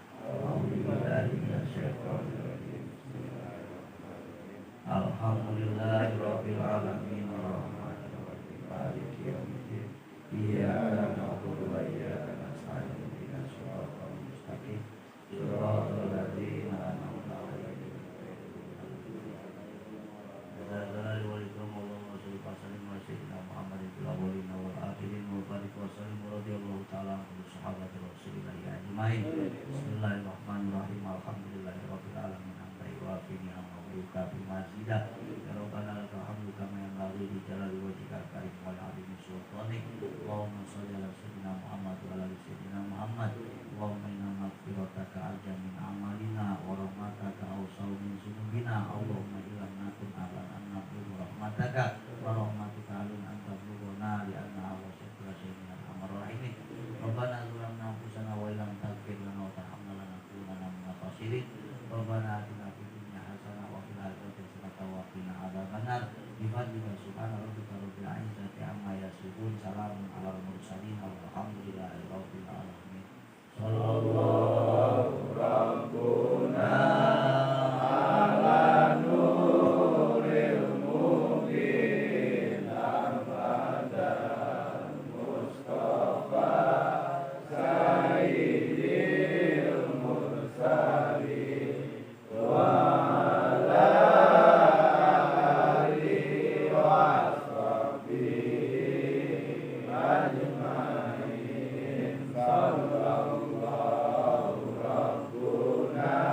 Speaker 1: Alhamdulillahirabbil alamin. Maliki yaumiddin. Iyyaka na'budu wa iyyaka nasta'in. Ihdinas siratal mustaqim. Shiratal ladzina an'amta 'alaihim. Bismillahirrahmanirrahim. Alhamdulillahirabbil alamin. Hamdan yuwafi ni'amahu wa yukafi mazidah. Ya Rabbana lakal hamdu kama yanbaghi li jalali wajhikal karim wa li 'azimi sultanik. Allahumma shalli ala sayyidina Muhammad wa ala ali sayyidina Muhammad. Allahumma inna maghfirataka arja min amalina wa rahmataka awsa'u min dzunubina. Allahumma illam nakun ahlan an nablugu rahmataka wa rahmatuka alun an tablughana li anna awsa'u min al-amr rahimin. Rabbana zalamna anfusana wa illam taghfir lana wa tarhamna lanakunanna minal khasirin. Rabbana atina fid dunya hasanah wa fil akhirati hasanah wa qina adzabannar. Bi fadlika subhana rabbika rabbil izzati amma yasifun. Salamun alal mursalin walhamdulillahi rabbil alamin. Sallallahu rabbuna ala nuril mubin abada Mustafa Sayyidil Mursalin wa ala alihi wa sahbihi ajma'in. Sallallahu rabbuna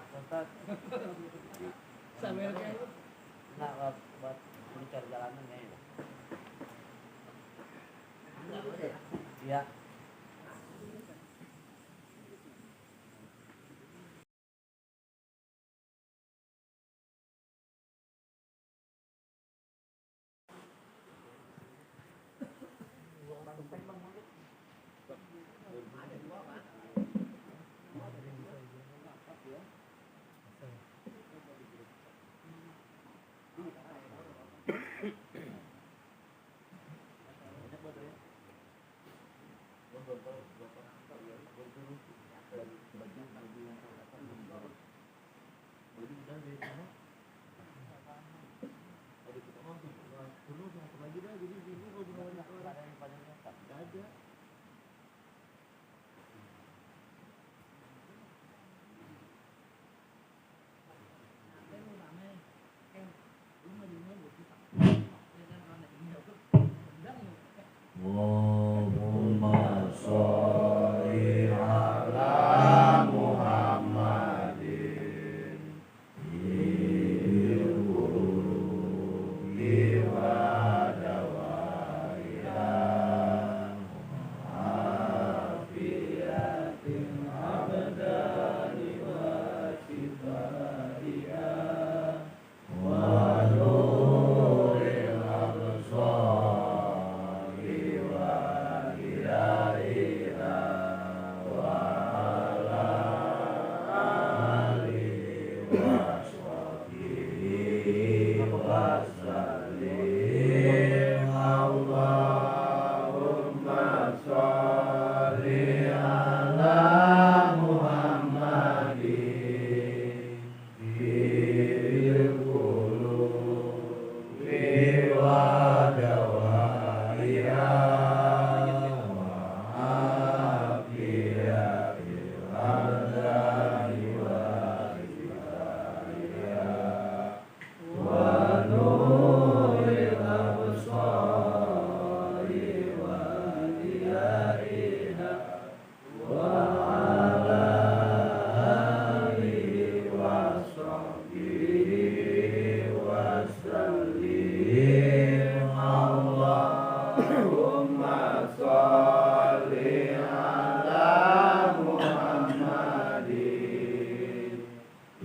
Speaker 2: Ustaz.
Speaker 3: Sambil kan.
Speaker 2: Nah, buat mencari jalanan ya. Iya.
Speaker 1: Allahumma sholli ala Muhammadin fil qulubi wa dawaiha afiyatil abdani wa shifaiha wa nuril absari wa hidayatiha wa ala alihi wa sahbihi wa sallim. Allahumma sholli ala Muhammadin fil qulubi wa dawaiha wa afiyatil abdani wa shifaiha wa nuril absari wa hidayatiha wa ala alihi wa sahbihi wa sallim. Allahumma sholli ala Muhammadin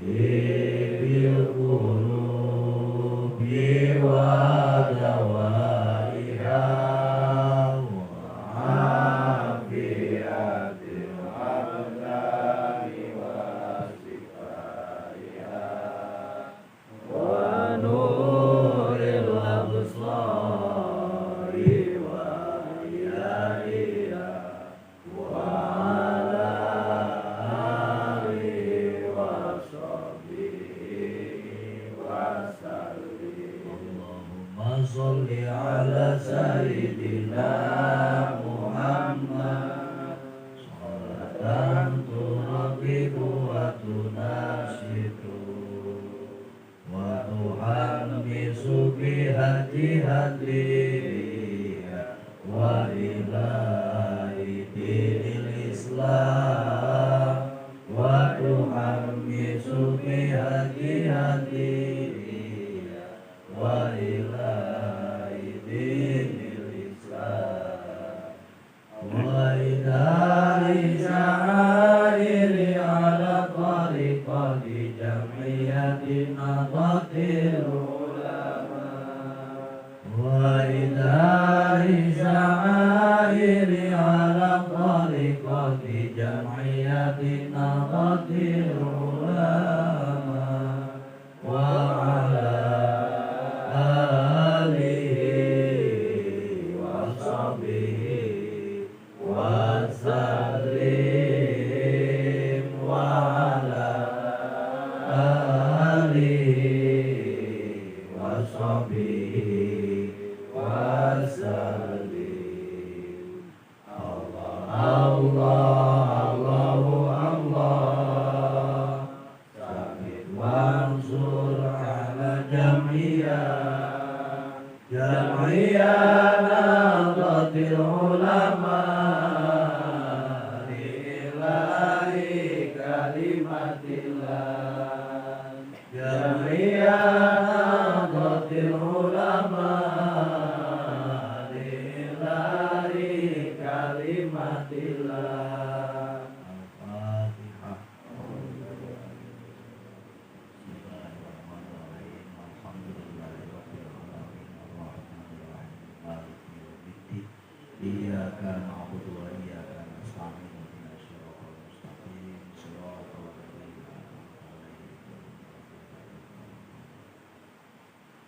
Speaker 1: fil qulubi wa dawaiha wa afiyatil abdani wa shifaiha wa nuril absari wa hidayatiha wa ala alihi wa sahbihi wa sallim. Allahumma sholli ala sayyidina Muhammad sholatan turaqibu wa tunasitu wa tuhammisu bihati-hatiha wa ilahi dinil Islam wa tuhammisu bihati-hatiha wa ilahi dinil Islam wa idari syairi ala tariqati jam'iyatin nadatil ulama wa idari syairi ala tariqati jam'iyatin nadatil ulama wa ala alihi wa sahbihi wa sallim wa ala alihi wa sahbihi wa sallim. Allah Allahu Allah Samid wansur ala jam'iyah nadatil ulama lillahi kalimatillah Iyyaka na'budu wa iyyaka nasta'in ihdinas siratal mustaqim siratal ladzina an'amta 'alaihim ghairil maghdubi 'alaihim waladdallin.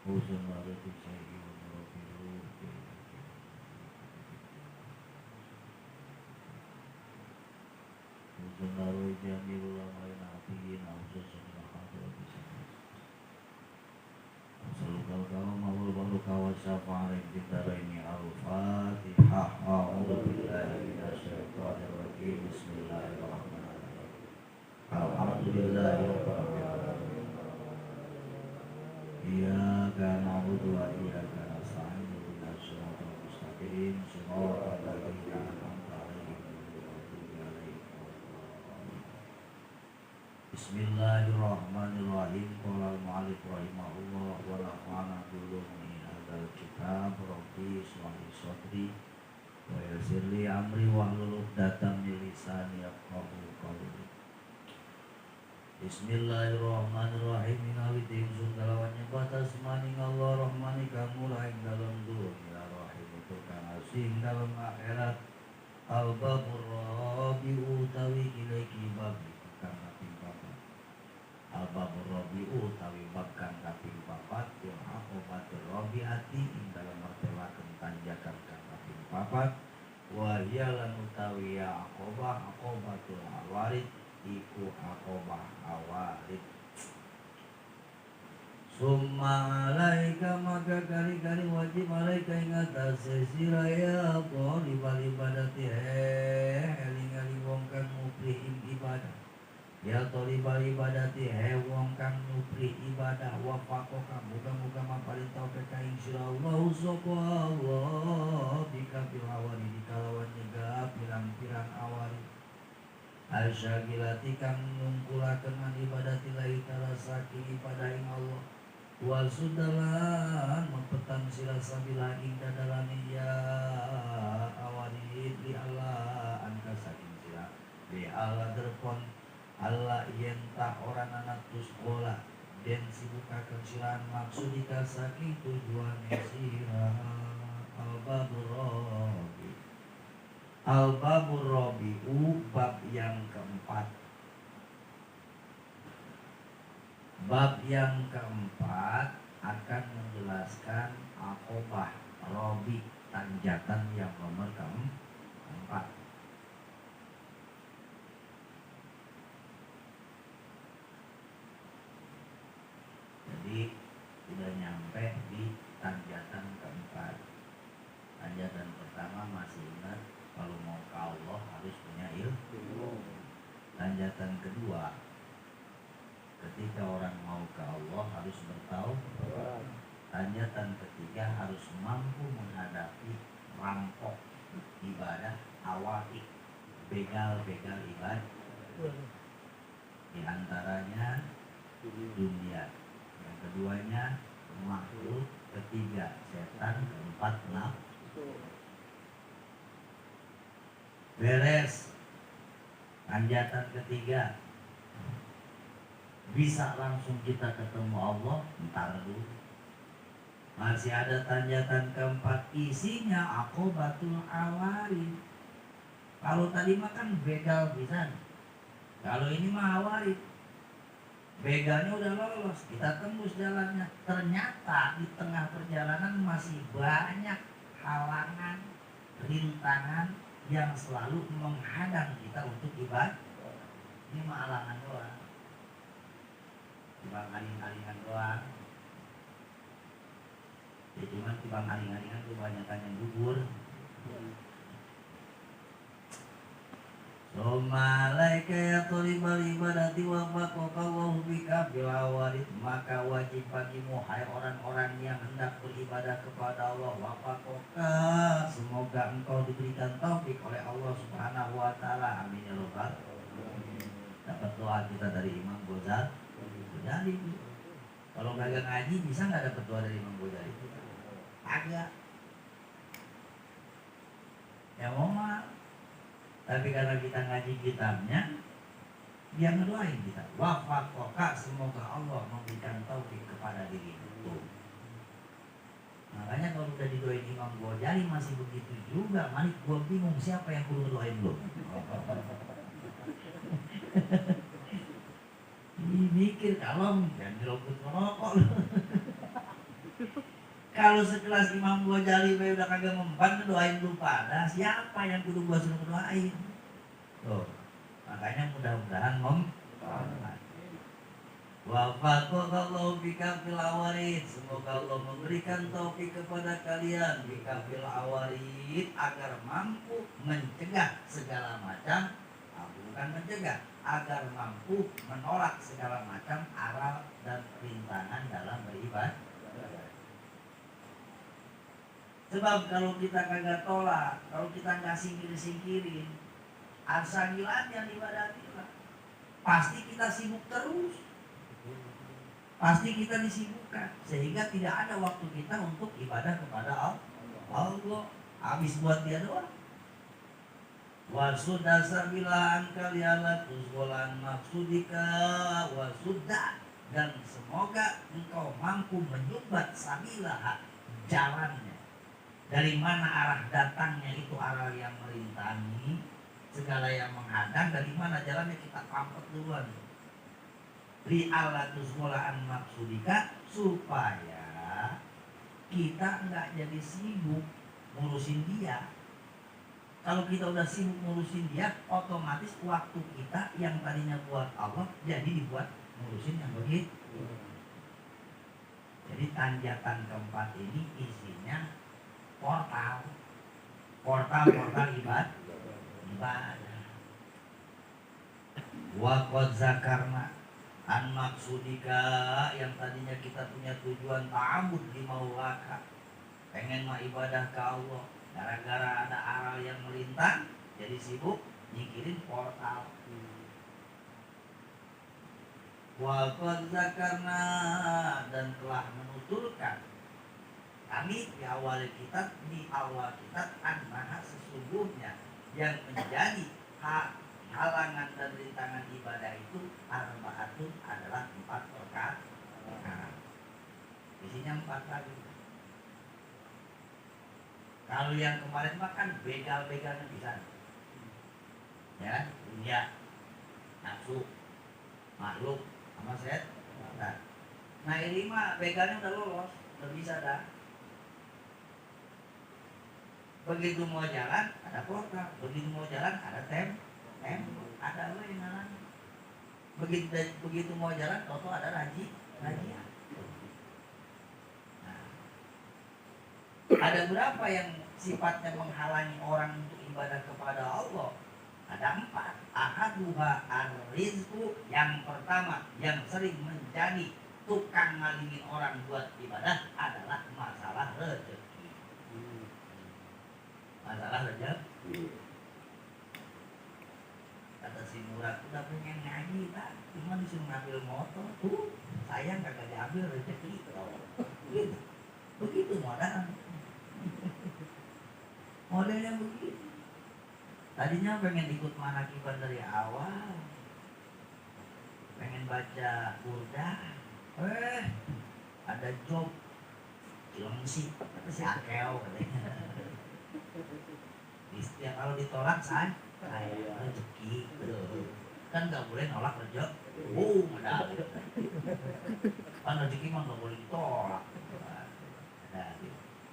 Speaker 1: Uzun marati syai'i wa murabiru Uzun marati jami'u ulama'i nafi'in Awzasun mahadrati Salukal kalam awal baruka wa syafa'alim Bintaraini al-fatihah A'udhu billahi minasyaitonir rajim Bismillahirrahmanirrahim Alhamdulillahi rabbil alamin Iyyaka na'budu wa iyyaka nasta'in ihdinas siratal mustaqim siratal ladzina an'amta 'alaihim ghairil maghdubi 'alaihim waladdallin. Bismillahirrahmanirrahim. Qala al-mu'allif rahimahullah wa nafa'ana bi hadzal kitab rabbi ishrah li sadri wa yassir li amri wahlul 'uqdatam min lisani yafqahu qawli. Bismillahirrahmanirrahim. Minawi ingsun kalawannya batas maning Allah rahmani kamula ing dalem dunya rahim kang asing dalem akhirat al-babur rabi'u utawi ilaiki babi kang kaping papat al-babur rabi'u utawi bab kang kaping papat wa aqobatur rabi'ati ing dalem martelaken tanjakan kang kaping papat wa hiya lan utawi ya aqobatul awarid iku aqobah awarid. Summa alaika maka kali-kali wajib alaika ing atase sira ya talibal ibadati eling-eling wong kang mupri ing ibadah ya talibal ibadati wong kang mupri ibadah wa faqoka muga-muga maparin taufik ing sira Allah sapa Allah bika bil awari dikalawan nyegah pirang-pirang awari asyagilati kang ngungkulaken man ibadati lahi ta'ala saking ibadah ing Allah wa sudalan mempetan sila sabila ing dadalani ya awarid li Allah angka saking sila li Allah derpon Allah yenta orang anak tusbola den sibukaken silaan maksudika saking tujuan sira Al-babur rabi'u bab yang keempat. Bab yang keempat akan menjelaskan aqobah rabi tanjakan yang nomor keempat. Jadi sudah nyampe di tanjakan keempat. Tanjakan pertama masih ingat, kalau mau ke Allah harus punya ilmu. Tanjakan kedua, ketika orang mau ke Allah harus bertaubat. Tanjakan ketiga harus mampu menghadapi rampok ibadah awali, begal-begal ibadah. Di antaranya dunia, yang keduanya makhluk, ketiga setan, keempat nafsu. Beres tanjakan ketiga, bisa langsung kita ketemu Allah, ntar dulu. Masih ada tanjakan keempat, isinya aqobatul awarid. Kalau tadi makan begal bisa, kalau ini mah awarid. Begalnya udah lolos, kita tembus jalannya. Ternyata di tengah perjalanan masih banyak halangan, rintangan yang selalu menghadang kita untuk ibadah. Ini mah halangan doang, tibang aling-alingan doang. Ya cuman tibang aling-alingan kebanyakan yang gugur. Sumalaika ya tolibal ibadati wa faqakallahu bika bil awarid. Maka wajib bagimu hai orang-orang yang hendak beribadah kepada Allah, wa faqaka, semoga engkau diberikan taufik oleh Allah Subhanahu wa taala. Amin ya rabbal alamin. Dapat doa kita dari Imam Ghazali. Jadi kalau kagak ngaji bisa nggak dapat doa dari Imam Ghazali? Agak. Ya mau mah Tapi karena kita ngaji kitabnya, dia ngedoain kita. Wafakoka, semoga Allah memberikan taufik kepada dirimu. Makanya kalau udah didoain Imam Ghazali masih begitu juga, Malik gua bingung siapa yang kudu doain lo. Ini mikir kalau jangan dirokok merokok. Kalau sekelas Imam Ghazali udah kagak mempan doain lu pada, siapa yang kudu gua suruh doain? Tuh, makanya mudah-mudahan mempan. Wafaqallahu bika fil awarid. Semoga Allah memberikan taufik kepada kalian bika fil awarid agar mampu mencegah segala macam, bukan mencegah, agar mampu menolak segala macam aral dan rintangan dalam beribadah. Sebab kalau kita kagak tolak, kalau kita nggak singkirin, asal-gilaan ibadah kita, pasti kita sibuk terus. Pasti kita disibukkan sehingga tidak ada waktu kita untuk ibadah kepada Allah. Habis buat dia doang. Wasudah sabilan kalialah tuzgolan maksudika wasudah, dan semoga engkau mampu menyumbat sabilah jalannya. Dari mana arah datangnya itu arah yang merintangi, segala yang menghadang, dari mana jalannya kita pampet duluan. Li'alla tuzgolan maksudika, supaya kita enggak jadi sibuk ngurusin dia. Kalau kita udah sibuk ngurusin dia, otomatis waktu kita yang tadinya buat Allah jadi dibuat ngurusin yang begitu. Jadi tanjakan keempat ini isinya portal ibadah. Wa qad zakarna an maksudika, yang tadinya kita punya tujuan ta'abud di maulaka, pengen mah ibadah ke Allah, gara-gara ada aral yang melintang jadi sibuk nyikirin portal. Wa qad zakarna, dan telah menuturkan kami di awal kitab annaha, sesungguhnya yang menjadi halangan dan rintangan ibadah itu arba'atun, adalah 4 perkara. Isinya 4 kali. Kalau yang kemarin makan begal-begalnya bisa, ya, dunia, nafsu, makhluk, sama set. Nah ini mah begalnya udah lolos, udah bisa dah. Begitu mau jalan ada portal, begitu mau jalan ada ada apa yang ngalang. Begitu mau jalan toto ada rajian. Nah, ada berapa yang sifatnya menghalangi orang untuk ibadah kepada Allah? Ada 4. Ahaduha ar-rizqu, yang pertama yang sering menjadi tukang ngalingin orang buat ibadah adalah masalah rezeki. Masalah rezeki. Kata si Murad, udah pengen ngaji tak, cuma disuruh ngambil motor, sayang kagak diambil rezeki. Begitu modelnya begitu. Tadinya pengen ikut manakiban dari awal, pengen baca burda, ada job Cilengsi, kata si Akel katanya. Setiap kalau ditolak saya rezeki, kan nggak boleh nolak rezeki. Ada kan rezeki mah nggak boleh ditolak.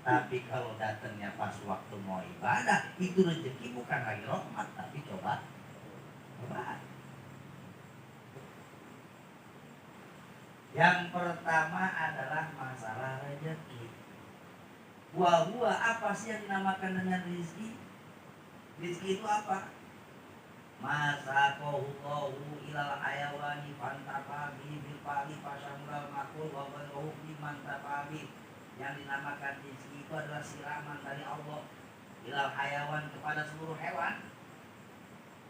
Speaker 1: Tapi kalau datangnya pas waktu mau ibadah, itu rezeki bukan lagi rahmat, tapi coba. Yang pertama adalah masalah rezeki. Buah apa sih yang dinamakan dengan rezeki? Rezeki itu apa? Masa kohullahu ilal hayawani fantapabi bil pali pasamral makul wa baruh biman tapabi. Yang dinamakan rezeki itu adalah siraman dari Allah ilal hayawan, kepada seluruh hewan,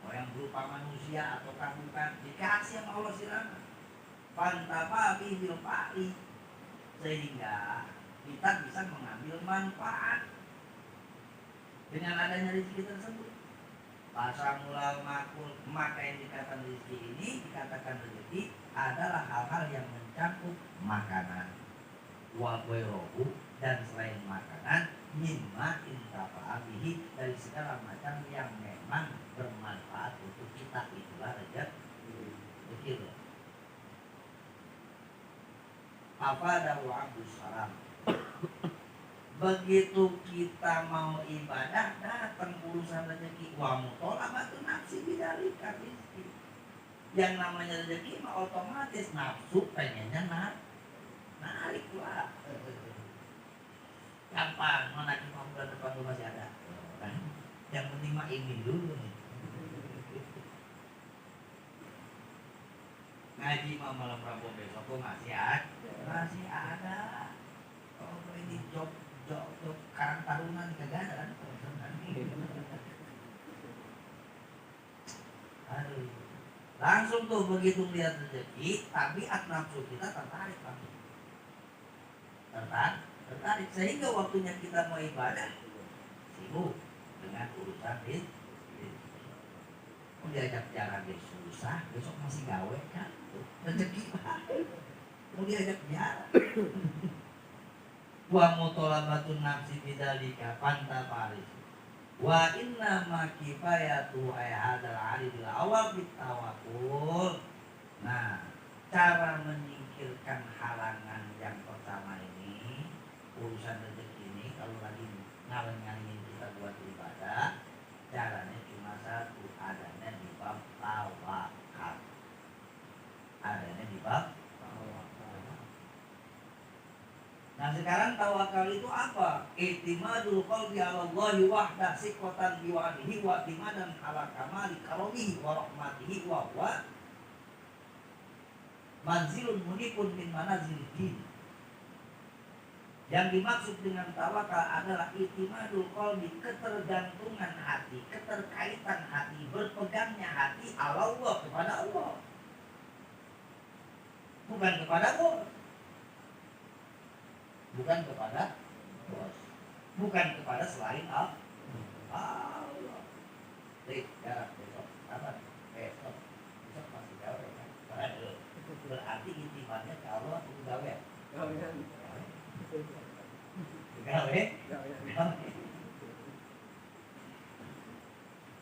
Speaker 1: mau yang berupa manusia ataukah bukan, dikasih sama Allah siraman. Fantapabi bil pali, sehingga kita bisa mengambil manfaat dengan adanya rezeki tersebut. Pasal mula makul, maka yang dikatakan rezeki ini dikatakan rezeki adalah hal-hal yang mencakup makanan, wa ghairuhu, dan selain makanan, mimma intafa'a bihi, dari segala macam yang memang bermanfaat untuk kita, itulah rezeki. Begitu. Afadahu Abdus Salam. Begitu kita mau ibadah, datang urusan rezeki, wa mutolabatu nafsi bidzalika rizki. Yang namanya rezeki mah otomatis nafsu pengennya narik lah. Gampang, mana kita bulan depan tuh masih ada. Yang penting mah ini dulu nih. Ngaji mah malam Rabu besok tuh masih ada. Oh ini job Karang Taruna nih kagak ada kan? Aduh. Langsung tuh begitu lihat rezeki, tabiat nafsu kita tertarik langsung. Tertarik sehingga waktunya kita mau ibadah sibuk dengan urusan ini. Mau diajak jalan besok susah, besok masih gawe kan? Rezeki mau diajak jalan. Wa mutolabatun nafsi bidzalika pantafaris. Wa inna ma kifayatu ay hadzal alil awal bitawakul. Nah, cara menyingkirkan halangan yang pertama ini, urusan rezeki ini, kalau lagi ngaleng-ngalengin kita buat ibadah, caranya cuma satu, adanya di bab tawakal. Adanya di bab tawakal. Nah sekarang tawakal itu apa? I'timadul qalbi 'ala Allahi wahda siqatan bi wa'dihi wa i'timadan 'ala kamali karamihi wa rahmatihi wa huwa manzilun munifun min manazil din. Yang dimaksud dengan tawakal adalah i'timadul qalbi, ketergantungan hati, keterkaitan hati, berpegangnya hati 'ala Allah, kepada Allah. Bukan kepada bos. Bukan kepada bos, bukan kepada selain Allah. Jarak besok, apa? Besok masih gawe kan? Berarti intimannya ke Allah itu gawe. Gawe.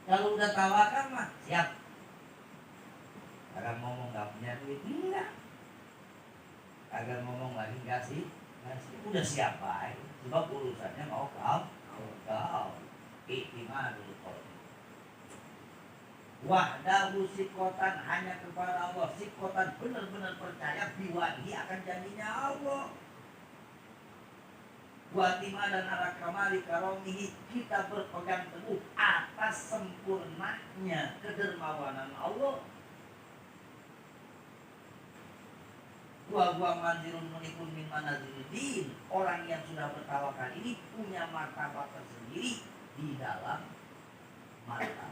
Speaker 1: Kalau udah tawakal mah siap. Agar ngomong gak punya duit, enggak. Agar ngomong lagi enggak sih. Udah siap baik, sebab urusannya mau kau i'timadul qalbi. Wahdahu siqatan, hanya kepada Allah, siqatan benar-benar percaya biwadihi akan janjinya Allah. Wa'timadan ala kamali karomihi, kita berpegang teguh atas sempurnanya kedermawanan Allah. Wa manzilun munifun min manazilid, orang yang sudah bertawakal ini punya martabat tersendiri di dalam martabat